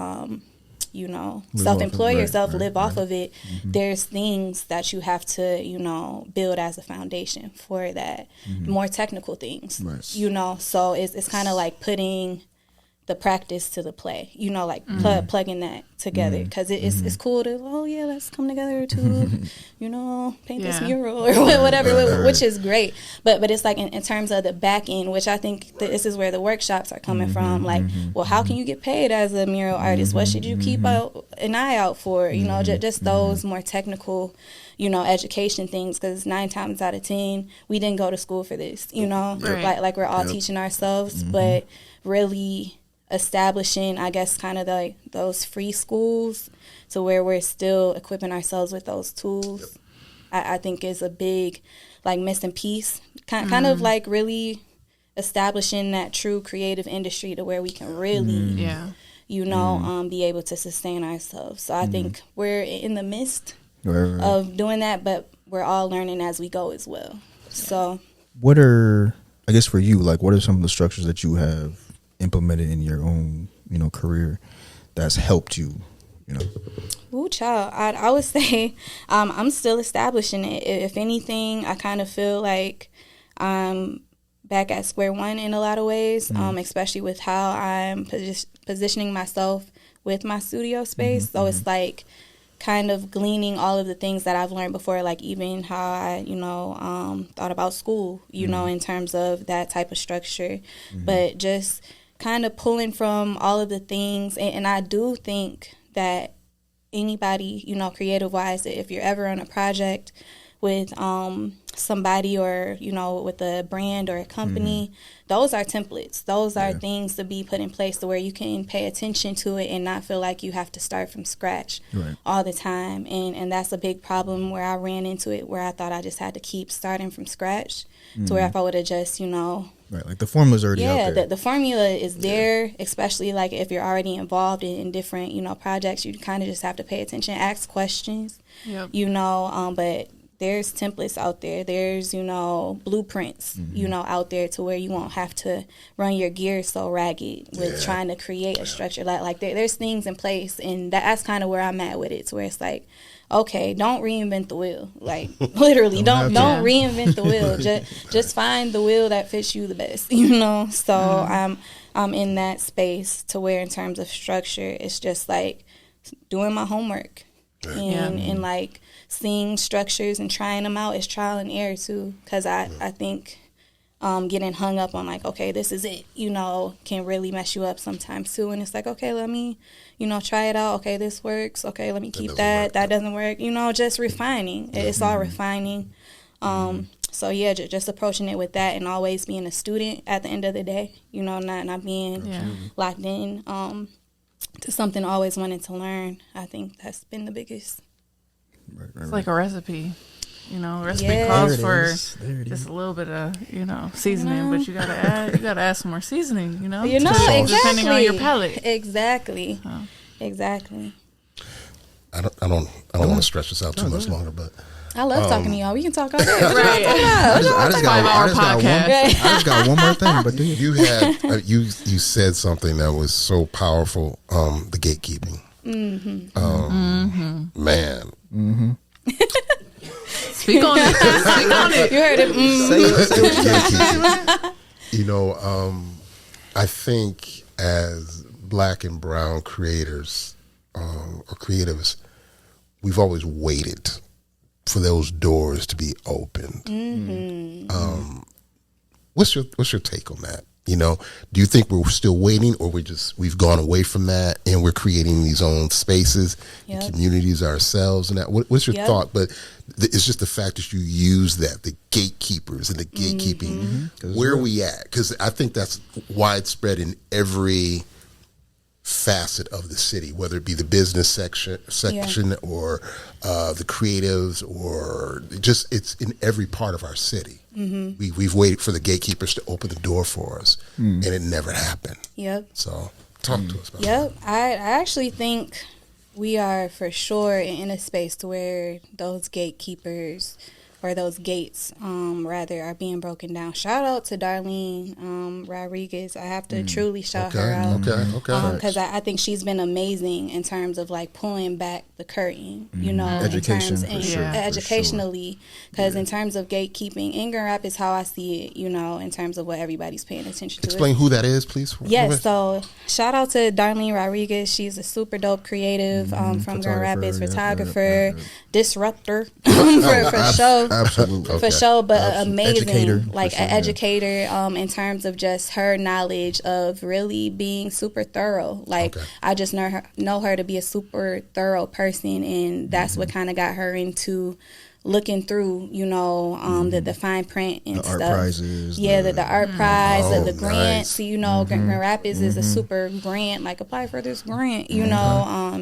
self-employ yourself, live off of it, there's things that you have to, build as a foundation for that, more technical things, so it's kind of like putting the practice to the play, plugging that together, because it's cool to, let's come together to, paint this mural or whatever, which is great. But it's like in terms of the back end, which I think this is where the workshops are coming from. Like, well, how can you get paid as a mural artist? What should you keep an eye out for? Just those more technical, education things, because 9 times out of 10, we didn't go to school for this, like we're all teaching ourselves, but really establishing, I guess, kind of those free schools to where we're still equipping ourselves with those tools, I think is a big, missing piece. Kind of like really establishing that true creative industry to where we can really, be able to sustain ourselves. So I think we're in the midst of doing that, but we're all learning as we go as well. So what are, I guess for you, what are some of the structures that you have implemented in your own, career that's helped you, Ooh, child, I would say I'm still establishing it. If anything, I kind of feel like I'm back at square one in a lot of ways, especially with how I'm positioning myself with my studio space. So it's like kind of gleaning all of the things that I've learned before, like even how I, thought about school, in terms of that type of structure, but just kind of pulling from all of the things. And I do think that anybody, creative-wise, if you're ever on a project with somebody or, with a brand or a company, those are templates. Those are things to be put in place to where you can pay attention to it and not feel like you have to start from scratch all the time. And that's a big problem where I ran into it, where I thought I just had to keep starting from scratch to where if I would have just, Right, like the formula's already out there. The formula is there, especially like if you're already involved in different, projects. You kind of just have to pay attention, ask questions, but there's templates out there. There's, blueprints, out there to where you won't have to run your gears so ragged with trying to create a structure. Like there's things in place, and that's kind of where I'm at with it, to where it's like, okay, don't reinvent the wheel. Like literally, don't reinvent the wheel. Just find the wheel that fits you the best. So I'm in that space to where in terms of structure, it's just like doing my homework and like seeing structures and trying them out is trial and error too. Because I think getting hung up on like, okay, this is it, can really mess you up sometimes too. And it's like, okay, let me, try it out. Okay, this works. Okay, let me keep that. That doesn't work. Just refining. It's all refining. So yeah, just approaching it with that, and always being a student at the end of the day. Not being locked in to something, always wanting to learn. I think that's been the biggest. Right. It's like a recipe. Recipe calls for just a little bit of, seasoning, but you gotta add some more seasoning, exactly. Depending on your palate. Exactly. Exactly. I don't want to stretch this out too much longer, but I love talking to y'all. We can talk all day. Right. I just got one more thing, but you had you said something that was so powerful. The gatekeeping. Man. Speak on it. You heard it. I think as Black and brown creators or creatives, we've always waited for those doors to be opened. What's your take on that? Do you think we're still waiting, or we've gone away from that and we're creating these own spaces and communities ourselves? And that, what's your thought? But it's just the fact that you use that, the gatekeepers and the gatekeeping. Where are we at? Because I think that's widespread in every facet of the city, whether it be the business section or the creatives, or just it's in every part of our city. We've waited for the gatekeepers to open the door for us, and it never happened. So talk to us about that. I actually think we are for sure in a space to where those gatekeepers, or those gates, rather, are being broken down. Shout out to Darlene Rodriguez. I have to truly shout her out. Because I think she's been amazing in terms of like pulling back the curtain, education, educationally. Because in terms of gatekeeping, in Grand Rapids, how I see it, in terms of what everybody's paying attention to. Explain who that is, please. Yes, so shout out to Darlene Rodriguez. She's a super dope creative from Grand Rapids, photographer, disruptor for show. Absolutely. For sure, but amazing. Educator, in terms of just her knowledge of really being super thorough. I just know her to be a super thorough person, and that's what kind of got her into looking through, the fine print and the stuff. Art prizes. The art prize, the grants. Nice. Grand Rapids is a super grant, apply for this grant,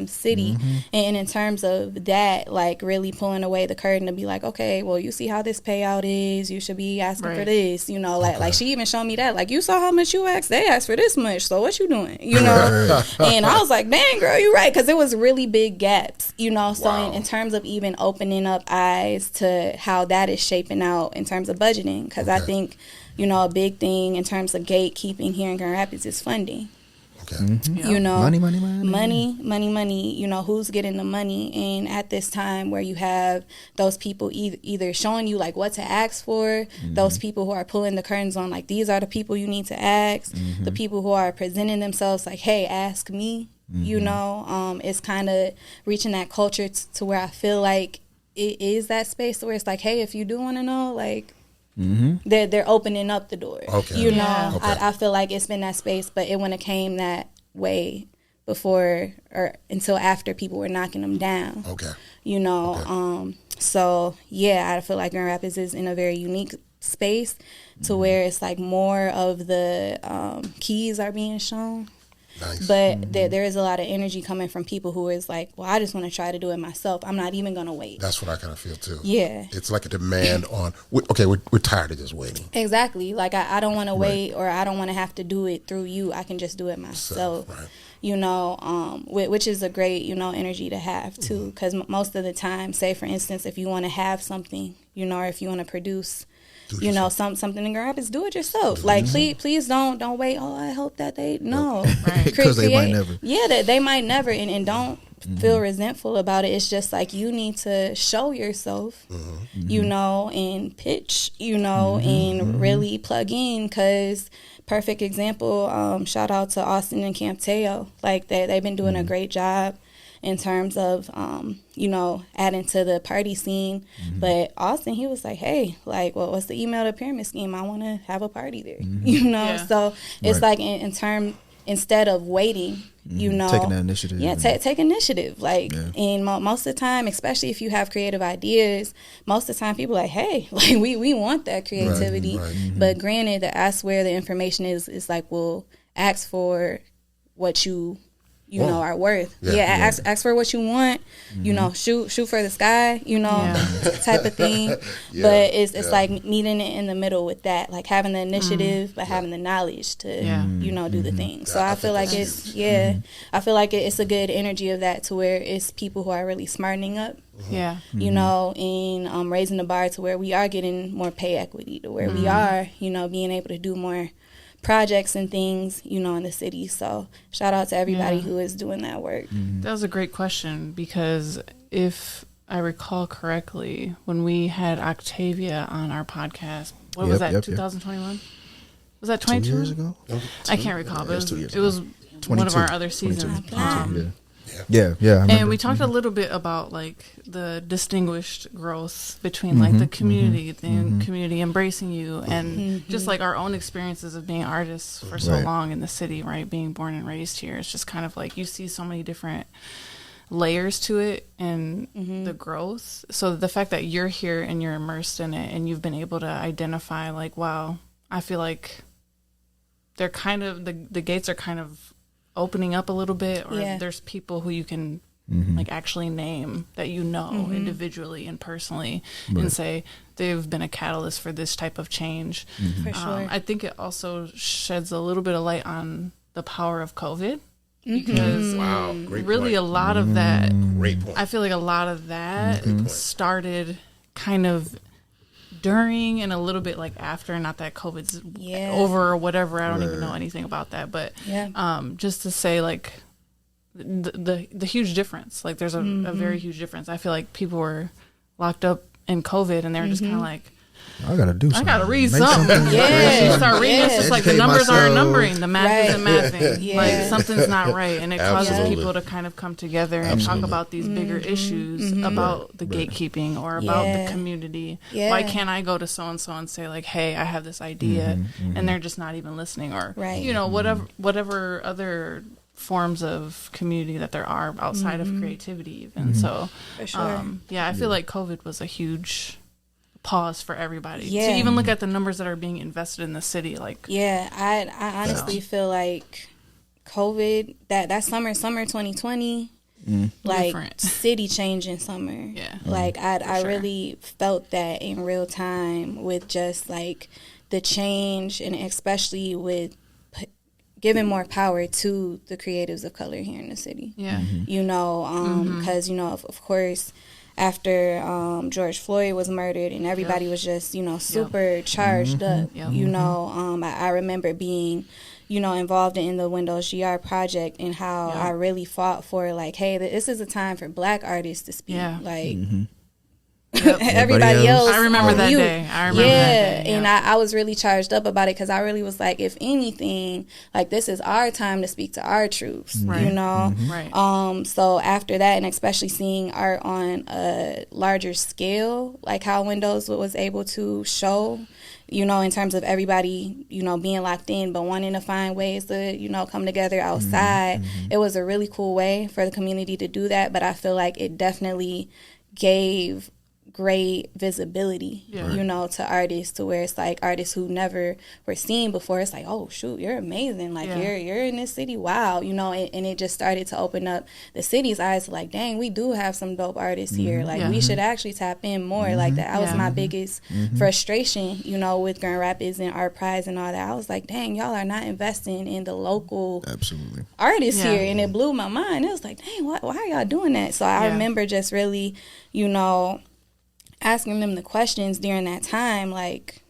city. And in terms of that, really pulling away the curtain to be like, okay, well, you see how this payout is, you should be asking for this, like she even showed me that, you saw how much you asked, they asked for this much, so what you doing, And I was like, dang, girl, you're right, because it was really big gaps, so in terms of even opening up eyes to how that is shaping out in terms of budgeting, because I think a big thing in terms of gatekeeping here in Grand Rapids is funding. Okay. You know, money. You know, who's getting the money? And at this time where you have those people either showing you like what to ask for, those people who are pulling the curtains on like these are the people you need to ask, the people who are presenting themselves like, hey, ask me. You know, it's kind of reaching that culture to where I feel like it is that space where it's like, hey, if you do want to know, like, they're opening up the door. Okay. You know, I feel like it's been that space, but it wouldn't have came that way before or until after people were knocking them down. Okay. You know, so yeah, I feel like Grand Rapids is in a very unique space to where it's like more of the keys are being shown. Nice. But there is a lot of energy coming from people who is like, well, I just want to try to do it myself. I'm not even going to wait. That's what I kind of feel too. Yeah. It's like a demand on, we're tired of just waiting. Exactly. Like, I don't want to wait, or I don't want to have to do it through you. I can just do it myself. Right. You know, which is a great, you know, energy to have too. Because most of the time, say for instance, if you want to have something, you know, or if you want to produce, you know, something in Grand Rapids, do it yourself. Like, please don't wait. Oh, I hope that they because they might never. Yeah, they might never, and don't feel resentful about it. It's just like you need to show yourself, you know, and pitch, you know, and really plug in. Because perfect example, shout out to Austin and Camp Teo. Like they've been doing a great job in terms of, you know, adding to the party scene. But Austin, he was like, hey, like, well, what's the email to pyramid scheme? I want to have a party there, you know? Yeah. So it's like in term, instead of waiting, you know. Taking that initiative. Yeah, take initiative. Like, and most of the time, especially if you have creative ideas, most of the time people are like, hey, like, we want that creativity. Right. But granted, that's where the information is like, well, ask for what you know, are worth. Ask for what you want, you know, shoot for the sky, you know, type of thing. But it's like meeting it in the middle with that, like having the initiative, but having the knowledge to, you know, do the thing. So I feel like it's, I feel like it's a good energy of that to where it's people who are really smartening up. You know, and raising the bar to where we are getting more pay equity, to where we are, you know, being able to do more projects and things, you know, in the city. So shout out to everybody who is doing that work. That was a great question, because if I recall correctly, when we had Octavia on our podcast, what was that, 2021? Was that 22 years ago? I can't recall, but it was 22. one of our other seasons. Yeah. And we talked a little bit about like the distinguished growth between like the community, the community embracing you, and just like our own experiences of being artists for so long in the city, right? Being born and raised here. It's just kind of like you see so many different layers to it and the growth. So the fact that you're here and you're immersed in it and you've been able to identify like, wow, I feel like they're kind of, the gates are kind of opening up a little bit, or there's people who you can like actually name that you know individually and personally and say they've been a catalyst for this type of change. For sure. I think it also sheds a little bit of light on the power of COVID, because really a lot of that, I feel like a lot of that started kind of during and a little bit like after, not that COVID's over or whatever. I don't even know anything about that, but just to say like the huge difference, like there's a very huge difference. I feel like people were locked up in COVID and they were just kind of like, I gotta do something. I gotta read something. You start reading, it's just like the numbers aren't numbering, the math isn't mathing. Like something's not right, and it causes people to kind of come together and talk about these bigger issues about the gatekeeping or about the community. Why can't I go to so and so and say like, hey, I have this idea, and they're just not even listening, or you know, whatever other forms of community that there are outside of creativity even. So I feel like COVID was a huge pause for everybody to even look at the numbers that are being invested in the city. Like I honestly feel like COVID, that summer 2020, like different. City changing summer. Like I really felt that in real time with just like the change, and especially with giving more power to the creatives of color here in the city. You know, because you know, of course, after George Floyd was murdered and everybody was just, you know, super charged up, you know, I remember being, involved in the Windows GR project, and how I really fought for, like, hey, this is a time for Black artists to speak. Like, everybody else. I remember that day. And I was really charged up about it, because I really was like, if anything, like, this is our time to speak to our truths, So after that, and especially seeing art on a larger scale, like how Windows was able to show, in terms of everybody, being locked in, but wanting to find ways to, come together outside. It was a really cool way for the community to do that, but I feel like it definitely gave great visibility, to artists, to where it's like artists who never were seen before. It's like, oh shoot, you're amazing. Like you're in this city. Wow. And it just started to open up the city's eyes to, like, dang, we do have some dope artists here. Like we should actually tap in more. Like that was my biggest frustration, with Grand Rapids and Art Prize and all that. I was like, dang, y'all are not investing in the local artists here. And it blew my mind. It was like, dang, why are y'all doing that? So I remember just really, asking them the questions during that time, like,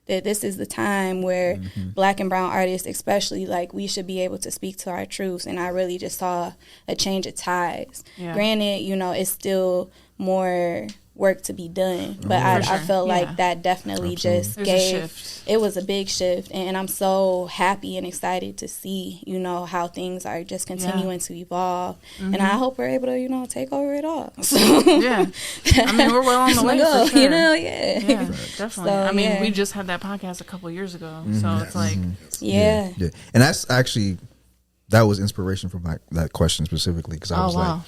that this is the time where Black and brown artists especially, like, we should be able to speak to our truths. And I really just saw a change of tides. Granted, it's still more work to be done, but I felt like that definitely just it was a big shift, and I'm so happy and excited to see how things are just continuing to evolve, and I hope we're able to take over it all. So, I mean, we're well on the way for sure. Definitely. So, I mean, we just had that podcast a couple years ago, so it's like and that's actually, that was inspiration for that question specifically, because I was like,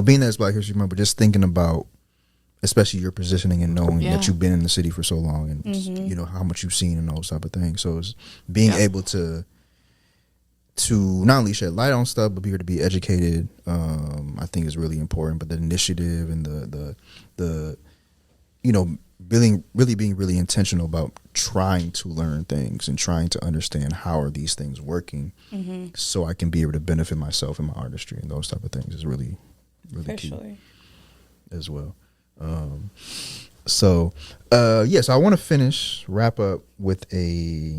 being that it's Black History Month, but just thinking about, especially your positioning and knowing that you've been in the city for so long, and how much you've seen and those type of things. So it's being able to not only shed light on stuff, but be able to be educated, I think is really important. But the initiative and the really being really intentional about trying to learn things and trying to understand how are these things working, so I can be able to benefit myself and my artistry and those type of things is really, really for key as well. So I want to wrap up with a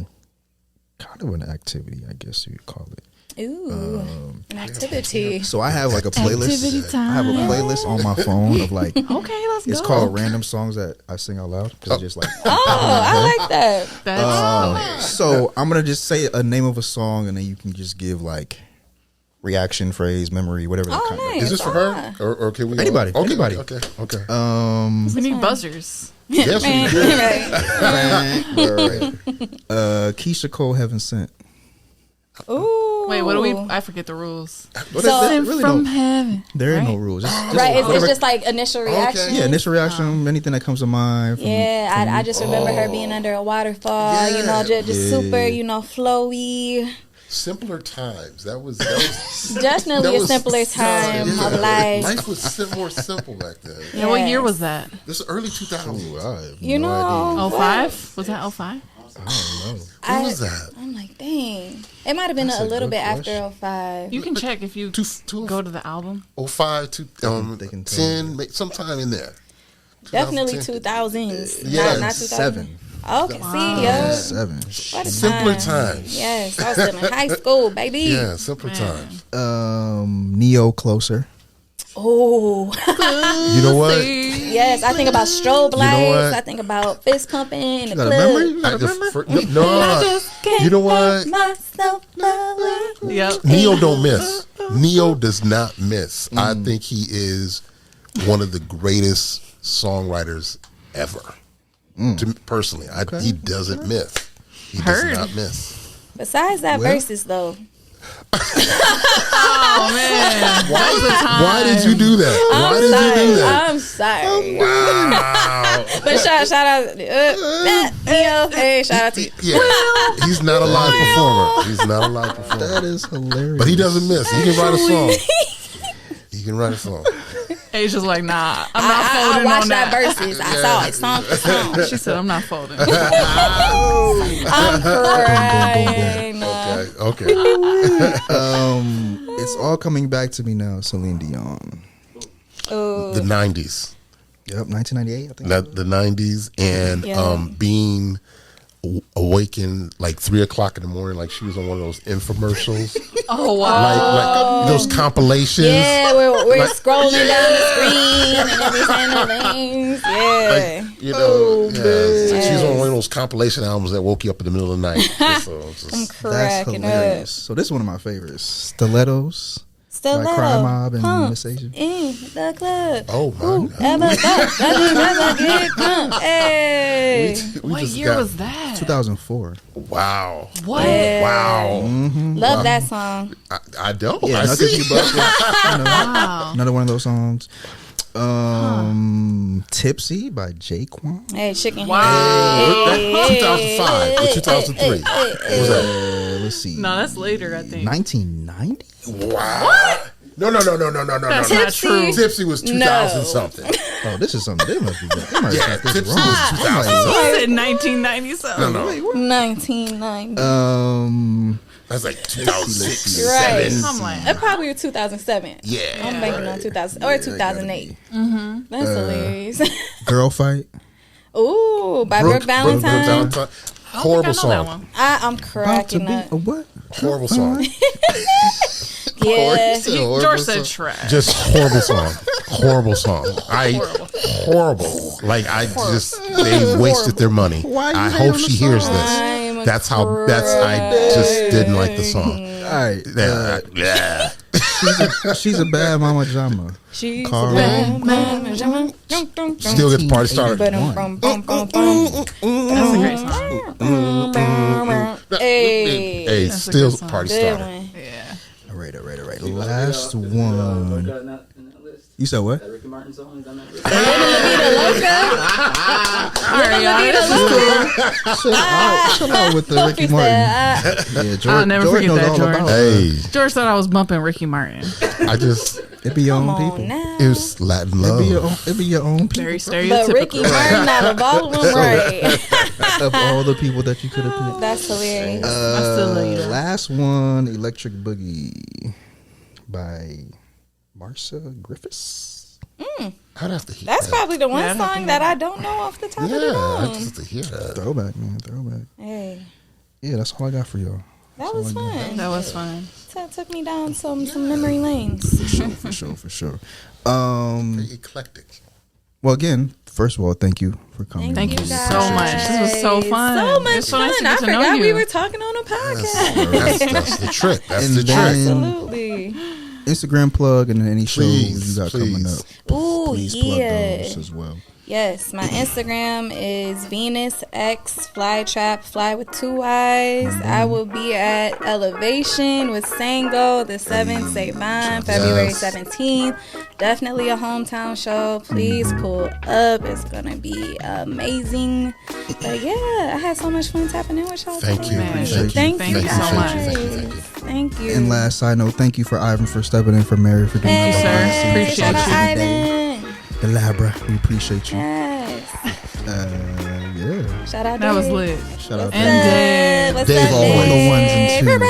kind of an activity, I guess you'd call it. Ooh, an activity. So I have like a playlist. I have a playlist on my phone of like, it's called Random Songs That I Sing Out Loud. Cause just like, I like that. That's so I'm gonna just say a name of a song, and then you can just give like reaction, phrase, memory, whatever. Nice. Is this for her, or can we anybody? Anybody? Okay. We need buzzers. Yes, we do. Right. Keisha Cole, Heaven Sent. Ooh. Wait, what do we? I forget the rules. So really from heaven. There ain't no rules. Just it's just like initial reaction. Okay. Yeah, initial reaction. Anything that comes to mind. I just remember her being under a waterfall. Just super, flowy. Simpler times. That was definitely a simpler time of life. Life was more simple back then. Yeah, what year was that? This is early 2000s. No idea. 05? Was that 05? I don't know. Who was that? I'm like, dang. It might have been a little bit after 05. You can check if you go to the album. 05 to 10, sometime in there. Definitely 2000s. Yeah, not 2007. Okay, see, yo. 7. What a simpler time. times. Yes, I was still in high school, baby. Yeah, simpler times. Neo, Closer. Oh. You know what? Yes, I think about strobe lights. I think about fist pumping in the club. You know what? Yep. Neo don't miss. Neo does not miss. I think he is one of the greatest songwriters ever. To me, personally, he doesn't miss. He does not miss. Besides that, verses though. Oh man! Why did you do that? Why did you do that? I'm sorry. Wow! But shout out, Neo. Hey, shout out to you. Yeah, he's not a live performer. He's not a live performer. That is hilarious. But he doesn't miss. He can write a song. He can write a song. Asia's like, nah, I'm not folding I watched on that verses. I saw it song for song. She said, I'm not folding. I'm crying. Okay. It's all coming back to me now. Celine Dion. Ooh. The 90s. Yep, 1998. I think. The 90s, and being awaken like 3 o'clock in the morning, like she was on one of those infomercials. Oh wow! Like those compilations. Yeah, we're scrolling down the screen and everything. Yeah, like, you know, she was on one of those compilation albums that woke you up in the middle of the night. I'm cracking up. So this is one of my favorites, Stilettos. By Stiletto, Crime Mob and pump Miss Asia. in the club. Oh my God. Ever thought that we never get pump? Hey, What year was that? 2004. Wow. What? Yeah. Wow. Love that song. I don't. Yeah, I see. Wow. Another one of those songs. Tipsy by Jaquan. Hey, chicken Wow. head. 2005 or 2003. What was that? Let's see. No, that's later, I think. 1990. Wow. What? No. That's not true. Tipsy was 2000 something. Oh, this is something. They must be. They might Yeah, have got this Tipsy wrong. was 2000 He something. said 1997. No. 1990. That's like 2006, Right. 2007. I'm like, That probably was 2007. Yeah. I'm banking on 2000 or 2008. That's hilarious. Girl Fight. Ooh, by Brooke Valentine. Horrible I don't think I know that song. one. I'm About to cracking be up. a what? Horrible song. Yeah. George said trash. Just horrible song. Horrible song. Horrible. Like they wasted their money. Why you I hate hope on the she hears song? this. I'm I just didn't like the song. All right. Yeah. She's a bad mama jama. She's Carl. Still gets the party started. That's a great song. Hey. Hey, That's a still good song. party Good started. one. Yeah. All right. Last one. You said what? Ricky Martin song is on that list. Chill out with the Ricky Sophie Martin. said, Yeah, I'll never Jordan forget knows that, all Jordan. about Hey, George thought I was bumping Ricky Martin. It be your come own on people. now. it was Latin It be your love. own. It be your own people. Very But stereotypical. Ricky Martin out of all of them, right? Of all the people that you could have picked. That's hilarious. I still love you. Last one, Electric Boogie by Marsha Griffiths. I'd have to hear That's that. probably the one Yeah, I don't song think that I don't know off the top of the Yeah, I'd dome. have to hear that. Throwback, man. Throwback. Hey, Yeah, that's all I got for y'all. that was fun. That was fun. Took me down some memory lanes. For sure. Very eclectic. Well, again, first of all, thank you for coming. Thank you guys. so much. This was so fun. So much It's so nice fun. to I get to know forgot we you. were talking on a podcast. That's the trick. That's And the trick. then- Absolutely. Instagram plug and any shows Please, you got coming up. Ooh, Please plug yeah. those as well. Yes, my Instagram is Venus X Flytrap, fly with 2 eyes. I will be at Elevation with Sango the 7th, Savine, February 17th. Definitely a hometown show. Please pull up. It's going to be amazing. But yeah, I had so much fun tapping in with y'all. Thank you. Man, Thank you so guys. much. Thank you. And last side note, thank you for Ivan for stepping in for Mary for doing Hey, the sir. behind the scenes. Appreciate shout out you. Ivan. The Labra, we appreciate you. Yes. Yeah. Shout out That was Dave. lit. Shout out And Dave. What's Dave up, all on the ones Dave? and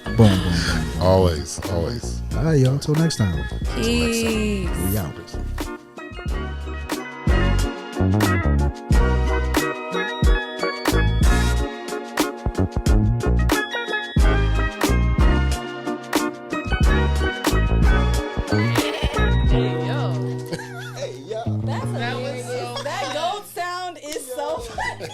twos. Boom, boom, boom. Always. All right, y'all. Till next time. Peace. We out. That's hilarious. That gold sound is so funny.